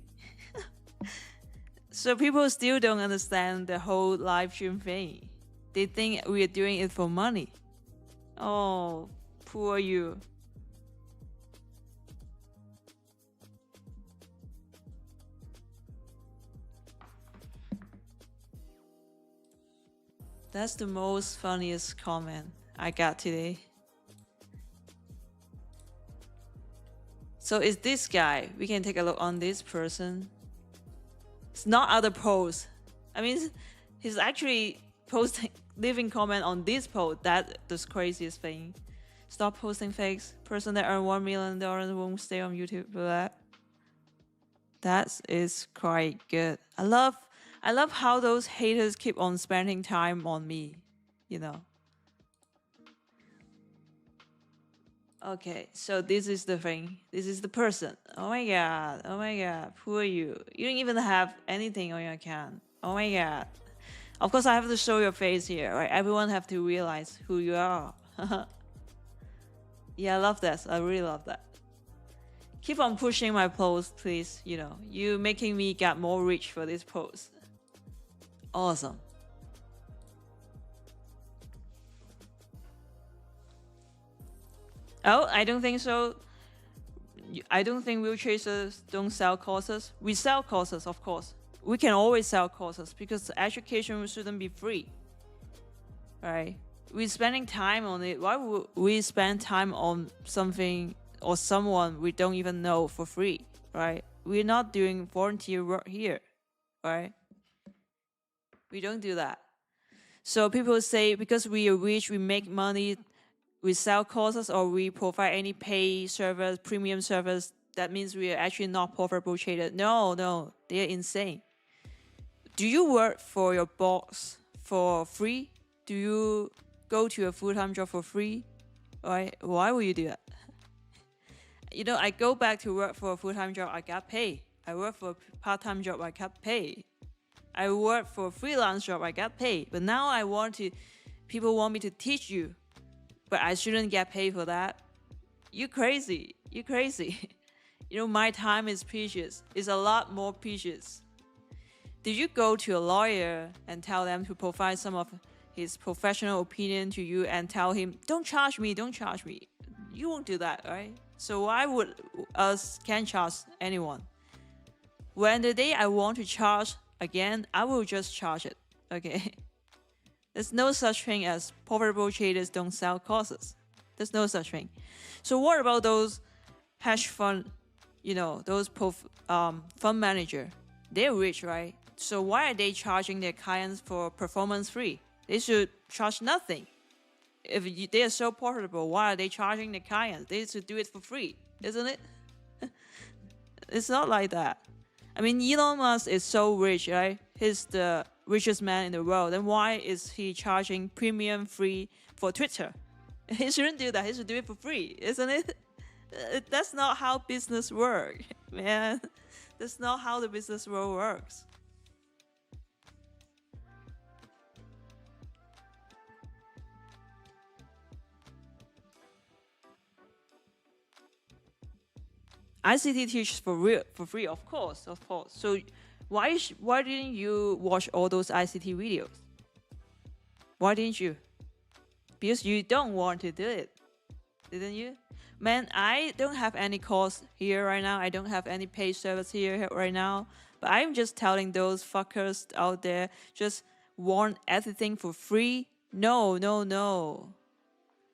So people still don't understand the whole live stream thing. They think we are doing it for money. Oh, poor you. That's the most funniest comment I got today. So it's this guy. We can take a look on this person. It's not other posts. I mean, he's actually posting, leaving comment on this post. That's the craziest thing. Stop posting fakes. Person that earned $1 million won't stay on YouTube for that. That is quite good. I love how those haters keep on spending time on me, Okay, so this is the thing. This is the person. Oh my god, poor you. You don't even have anything on your account. Oh my god. Of course, I have to show your face here, right? Everyone have to realize who you are. Yeah, I love that. I really love that. Keep on pushing my post, please. You making me get more reach for this post. Awesome. Oh, I don't think so. I don't think wheel chasers don't sell courses. We sell courses, of course. We can always sell courses because education shouldn't be free, right? We're spending time on it. Why would we spend time on something or someone we don't even know for free, right? We're not doing volunteer work here, right? We don't do that. So people say because we are rich, we make money, we sell courses, or we provide any pay service, premium service, that means we are actually not profitable traders. No, they're insane. Do you work for your boss for free? Do you go to a full-time job for free? Right? Why would you do that? I go back to work for a full-time job, I got paid. I work for a part-time job, I got paid. I work for a freelance job, I got paid. But now people want me to teach you, but I shouldn't get paid for that. You crazy. My time is precious. It's a lot more precious. Did you go to a lawyer and tell them to provide some of his professional opinion to you and tell him, don't charge me? You won't do that, right? So why would us can charge anyone? When the day I want to charge again, I will just charge it, okay? There's no such thing as profitable traders don't sell courses. There's no such thing. So what about those hedge fund, those fund manager? They're rich, right? So why are they charging their clients for performance free? They should charge nothing. If they are so profitable, why are they charging their clients? They should do it for free, isn't it? It's not like that. I mean, Elon Musk is so rich, right? He's the richest man in the world. Then why is he charging premium free for Twitter? He shouldn't do that. He should do it for free, isn't it? That's not how business works, man. That's not how the business world works. ICT teaches for free, of course. So why didn't you watch all those ICT videos? Why didn't you? Because you don't want to do it, didn't you? Man, I don't have any course here right now. I don't have any paid service here right now. But I'm just telling those fuckers out there, just want everything for free. No.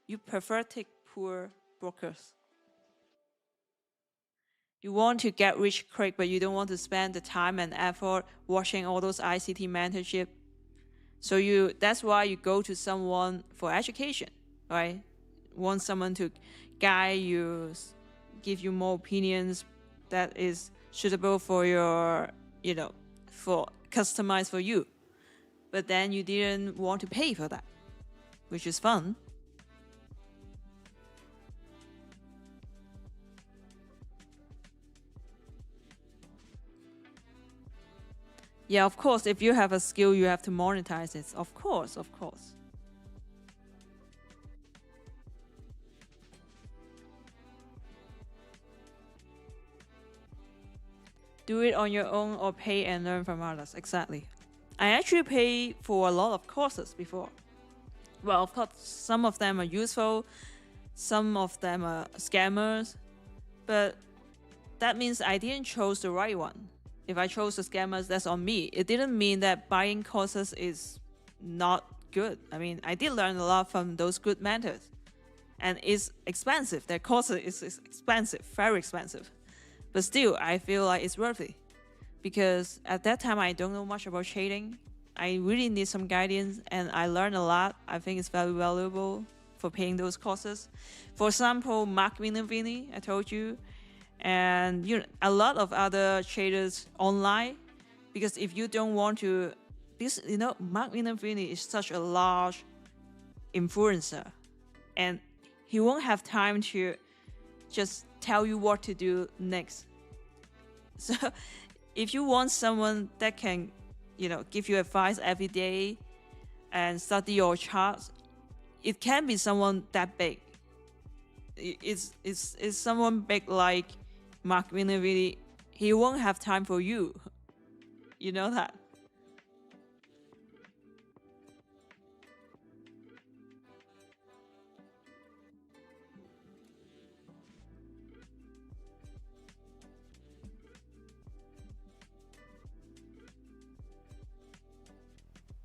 You prefer take poor brokers. You want to get rich quick, but you don't want to spend the time and effort watching all those ICT mentorship. So that's why you go to someone for education, right? want someone to guide you, give you more opinions that is suitable for your, for customized for you. But then you didn't want to pay for that, which is fun. Yeah, of course, if you have a skill, you have to monetize it. Of course, of course. Do it on your own or pay and learn from others. Exactly. I actually pay for a lot of courses before. Well, of course, some of them are useful, some of them are scammers, but that means I didn't choose the right one. If I chose the scammers, that's on me. It didn't mean that buying courses is not good. I mean, I did learn a lot from those good mentors. And it's expensive. Their course is expensive, very expensive. But still, I feel like it's worth it. Because at that time, I don't know much about trading. I really need some guidance, and I learned a lot. I think it's very valuable for paying those courses. For example, Mark Minervini, I told you, and a lot of other traders online. Because if you don't want to, because Mark Minervini is such a large influencer, and he won't have time to just tell you what to do next. So if you want someone that can, give you advice every day and study your charts, it can be someone that big. It's someone big like Mark Minervini. He won't have time for you. You know that.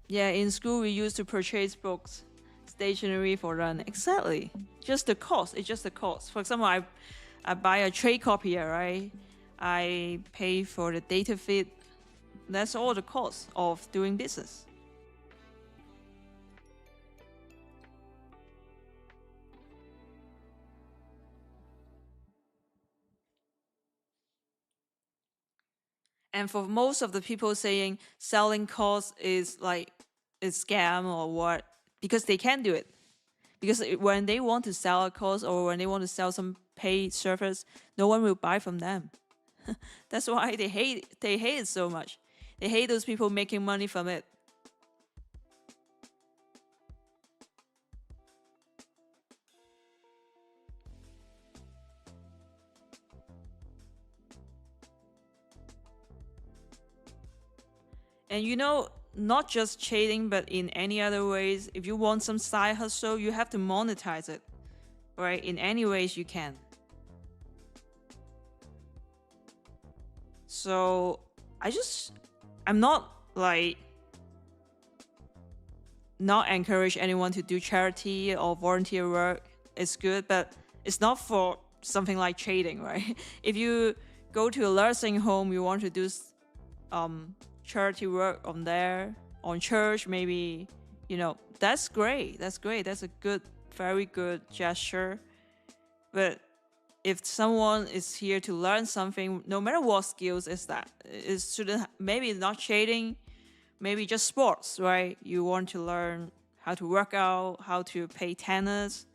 Yeah, in school we used to purchase books, stationery for learning. Exactly. Just the cost. It's just the cost. For example, I buy a trade copier, right? I pay for the data feed. That's all the cost of doing business. And for most of the people saying selling course is like a scam or what, because they can do it. Because when they want to sell a course or when they want to sell some paid service, no one will buy from them. That's why they hate it so much. They hate those people making money from it. And not just trading, but in any other ways, if you want some side hustle, you have to monetize it, right? In any ways you can. So I'm not like not encourage anyone to do charity or volunteer work. It's good, but it's not for something like trading, right? If you go to a nursing home, you want to do charity work on there, on church, maybe, that's great. That's great. That's a good, very good gesture. But if someone is here to learn something, no matter what skills is that, it shouldn't, maybe not trading, maybe just sports, right? You want to learn how to work out, how to play tennis.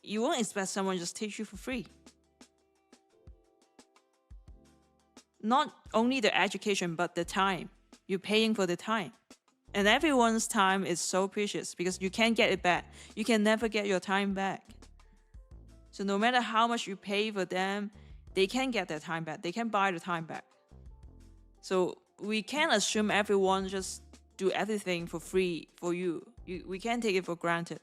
You won't expect someone just teach you for free. Not only the education, but the time. You're paying for the time. And everyone's time is so precious because you can't get it back. You can never get your time back. So no matter how much you pay for them, they can get their time back. They can buy the time back. So we can't assume everyone just do everything for free for you. We can't take it for granted.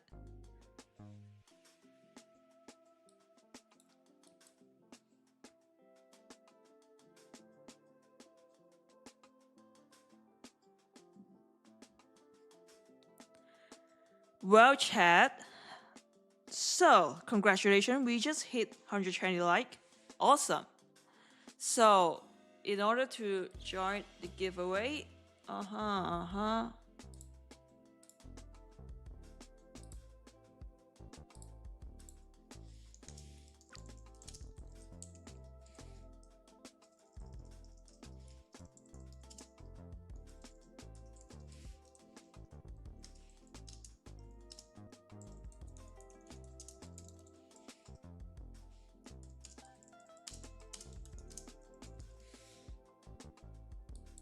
Well, chat. So, congratulations, we just hit 120 like. Awesome. So, in order to join the giveaway,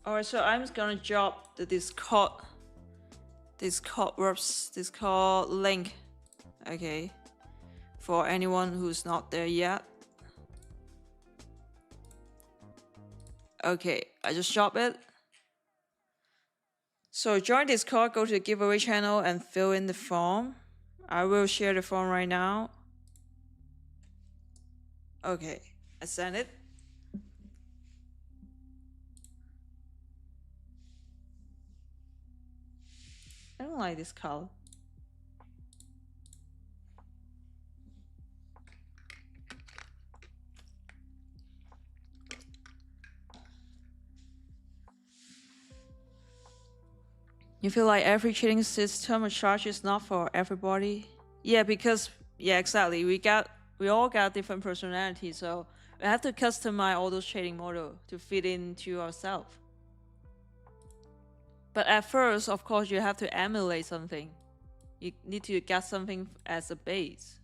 Alright, so I'm just gonna drop the Discord link. Okay. For anyone who's not there yet. Okay, I just dropped it. So join Discord, go to the giveaway channel and fill in the form. I will share the form right now. Okay, I sent it. I don't like this color. You feel like every trading system or charge is not for everybody? Yeah, because exactly. We all got different personalities, so we have to customize all those trading model to fit into ourselves. But at first, of course, you have to emulate something. You need to get something as a base.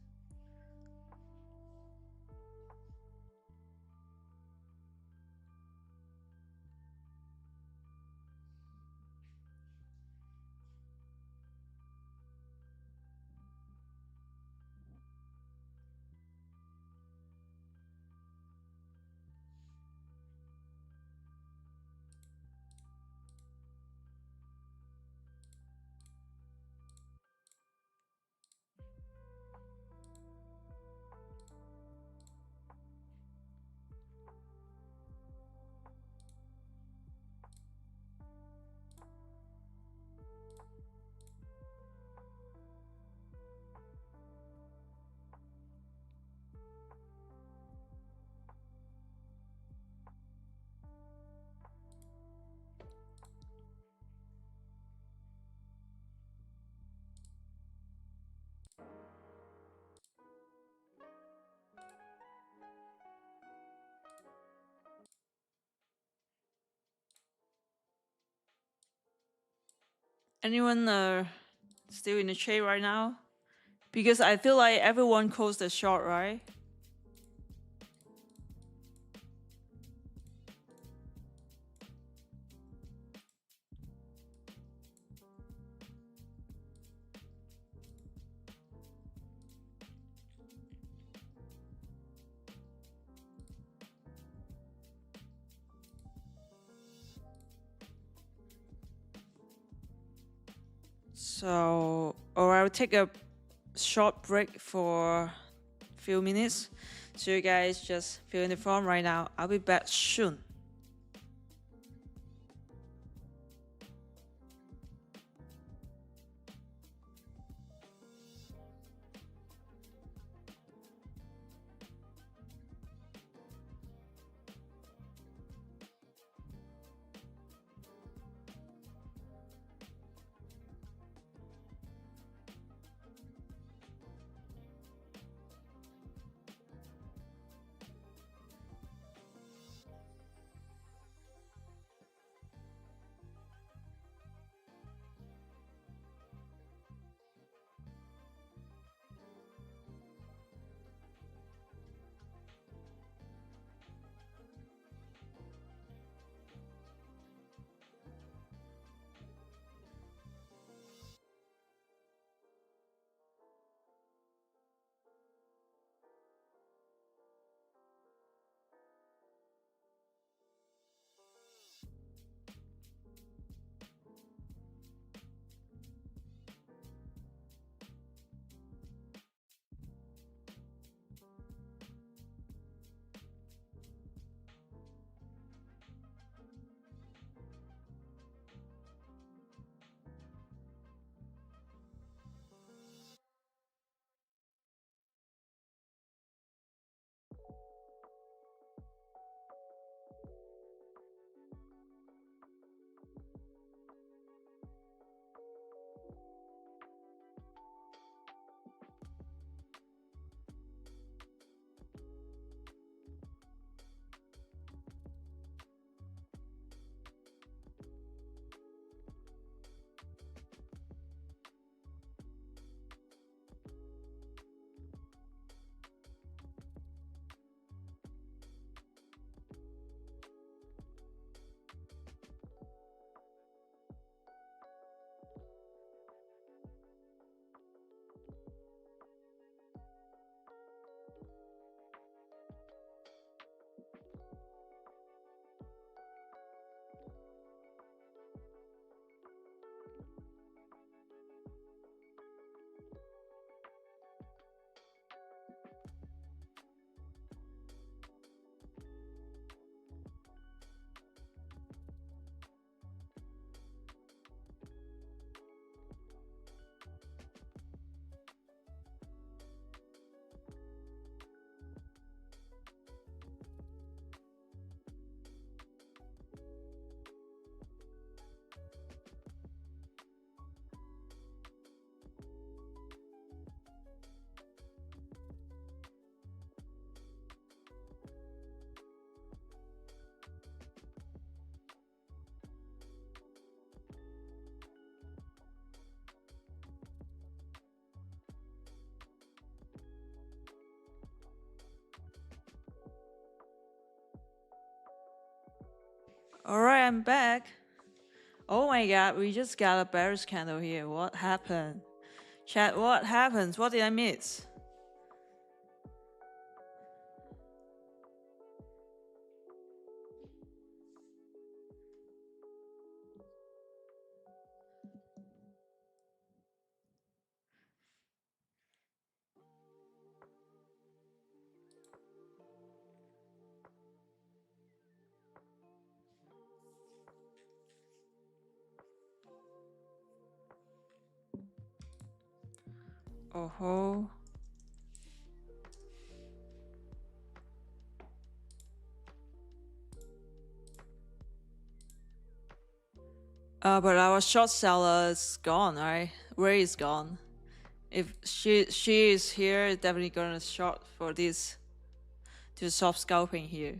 Anyone still in the trade right now? Because I feel like everyone calls the short, right? So, or I'll take a short break for a few minutes. So you guys just fill in the form right now. I'll be back soon. Alright, I'm back. Oh my god, we just got a bearish candle here. What happened? Chat, what happens? What did I miss? Oh ho. But our short seller is gone, right? Where is gone? If she is here, definitely gonna short for this to stop scalping here.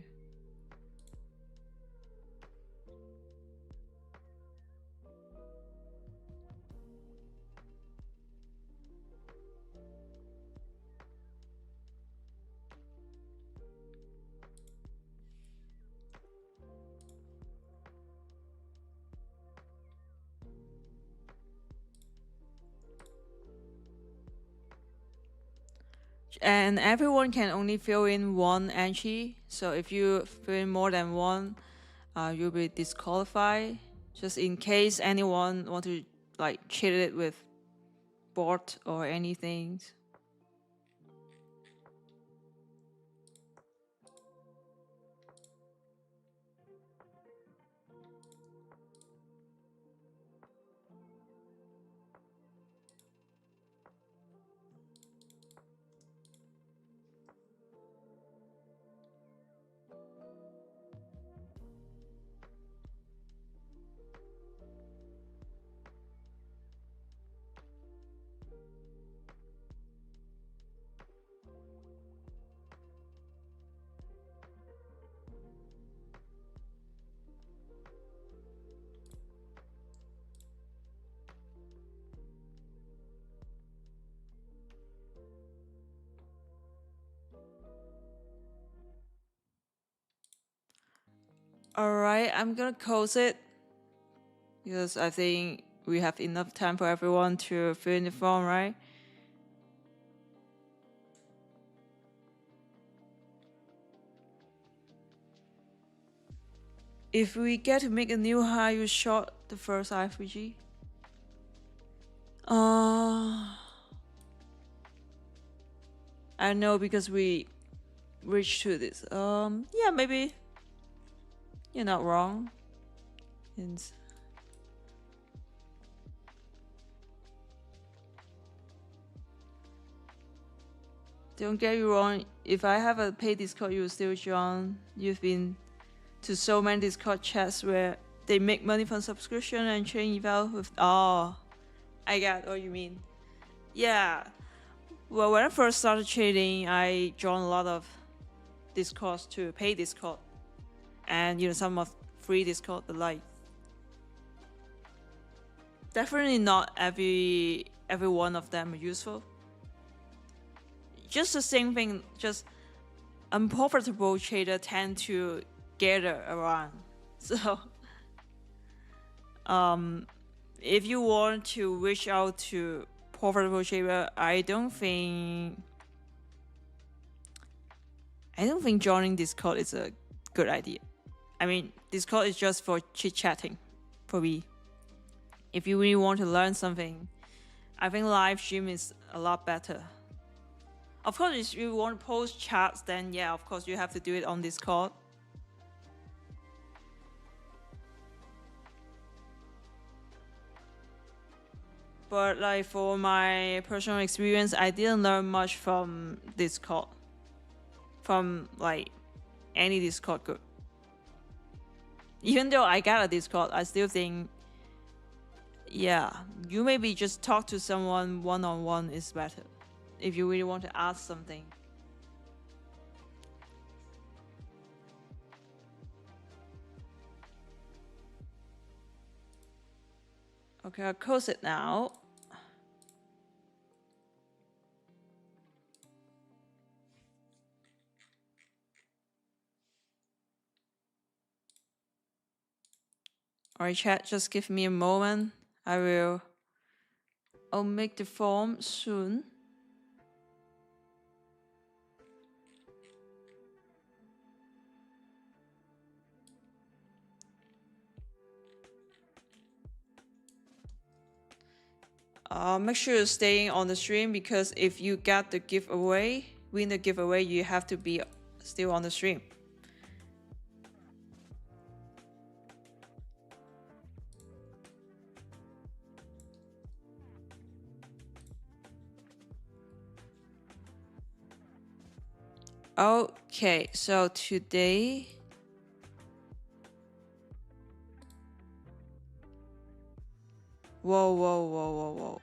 And everyone can only fill in one entry. So if you fill in more than one, you'll be disqualified. Just in case anyone want to like cheat it with bot or anything. Alright, I'm gonna close it because I think we have enough time for everyone to fill in the form, right? If we get to make a new high, you short the first IFG. I know because we reached to this. Yeah, maybe you're not wrong. And don't get you wrong. If I have a paid Discord, you will still join. You've been to so many Discord chats where they make money from subscription and trading eval with. Oh, I get what you mean. Yeah. Well, when I first started trading, I joined a lot of Discords to pay Discord, and some of free Discord, but like definitely not every one of them are useful. Just the same thing. Just unprofitable trader tend to gather around. So, if you want to reach out to profitable trader, I don't think joining Discord is a good idea. I mean, Discord is just for chit-chatting for me. If you really want to learn something, I think live stream is a lot better. Of course, if you want to post chats, then yeah, of course you have to do it on Discord. But like for my personal experience, I didn't learn much from Discord. From like any Discord group. Even though I got a Discord, I still think, yeah, you maybe just talk to someone one-on-one is better. If you really want to ask something. Okay, I'll close it now. Alright, chat, just give me a moment. I'll make the form soon. Make sure you're staying on the stream, because if you got the giveaway, win the giveaway, you have to be still on the stream. Okay, so today, whoa.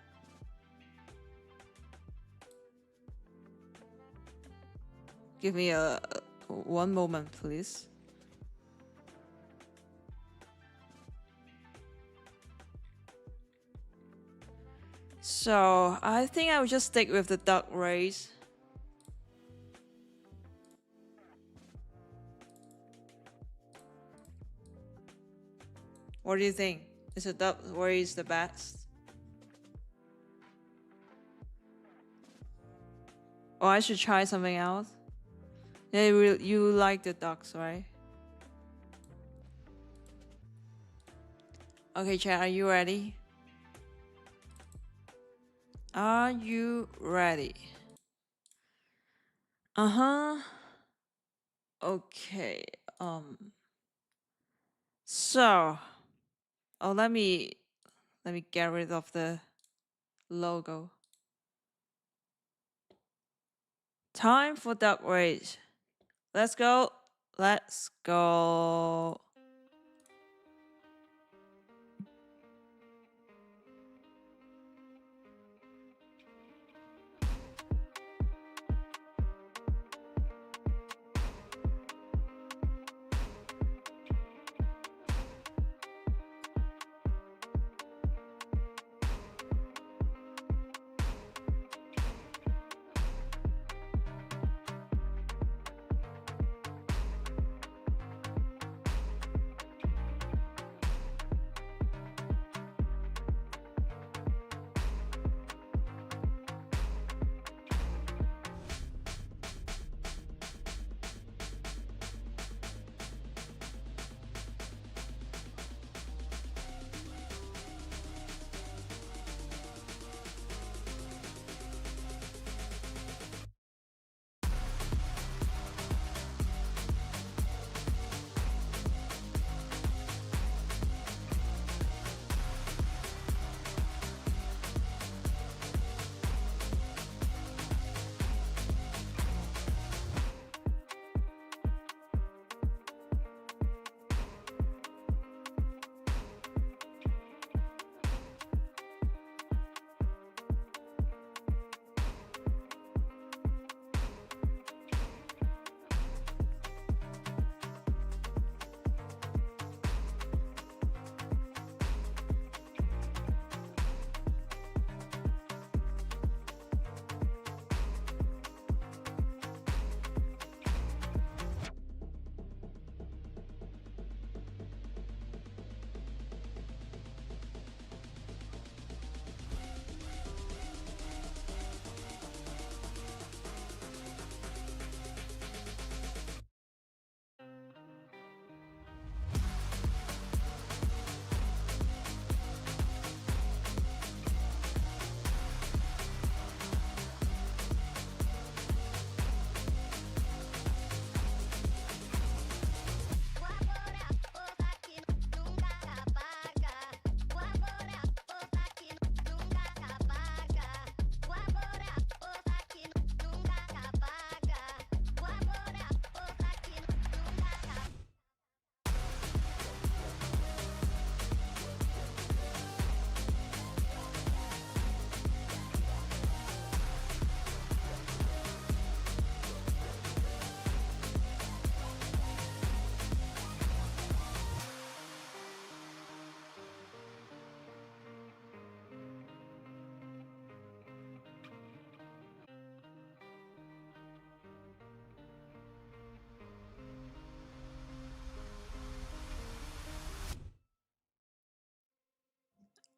Give me one moment, please. So I think I will just stick with the duck race. What do you think? Is the duck race the best? Or I should try something else? Yeah, you like the ducks, right? Okay, chat, are you ready? Are you ready? Okay. So, let me get rid of the logo. Time for duck race. Let's go. Let's go.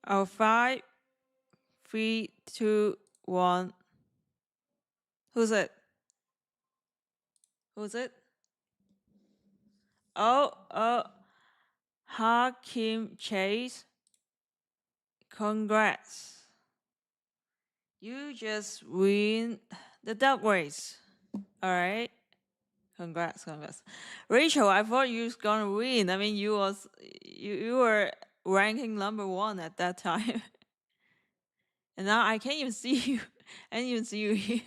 Oh, 5, 3, 2, 1. Who's it? Who's it? Oh, Hakim Chase. Congrats. You just win the duck race. All right. Congrats. Rachel, I thought you was gonna win. I mean, you were ranking number 1 at that time. And now I can't even see you. I can't even see you here.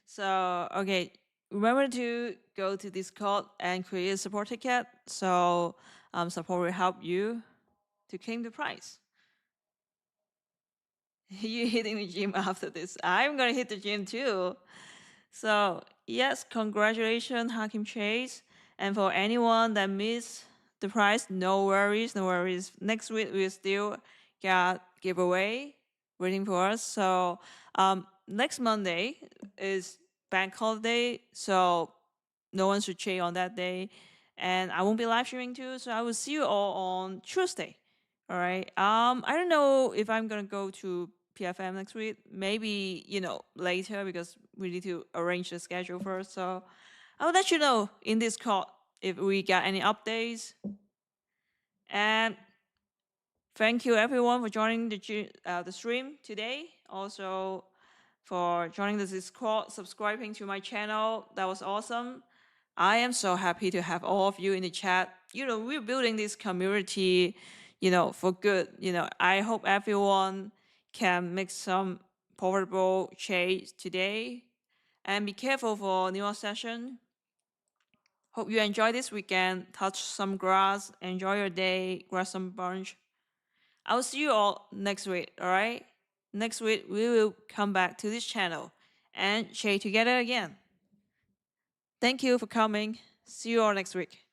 So, okay, remember to go to Discord and create a support ticket. So, support will help you to claim the prize. You hitting the gym after this. I'm gonna hit the gym too. So, yes, congratulations, Hakim Chase. And for anyone that missed the prize, no worries. Next week, we still got giveaway waiting for us. So, next Monday is bank holiday, so no one should cheat on that day. And I won't be live streaming too, so I will see you all on Tuesday. All right. I don't know if I'm gonna go to PFM next week. Maybe later because we need to arrange the schedule first. So I'll let you know in this call if we got any updates. And thank you everyone for joining the stream today. Also for joining the Discord, subscribing to my channel. That was awesome. I am so happy to have all of you in the chat. We're building this community, for good. I hope everyone can make some profitable trades today. And be careful for New York session. Hope you enjoy this weekend. Touch some grass. Enjoy your day. Grab some brunch. I'll see you all next week, all right? Next week, we will come back to this channel and trade together again. Thank you for coming. See you all next week.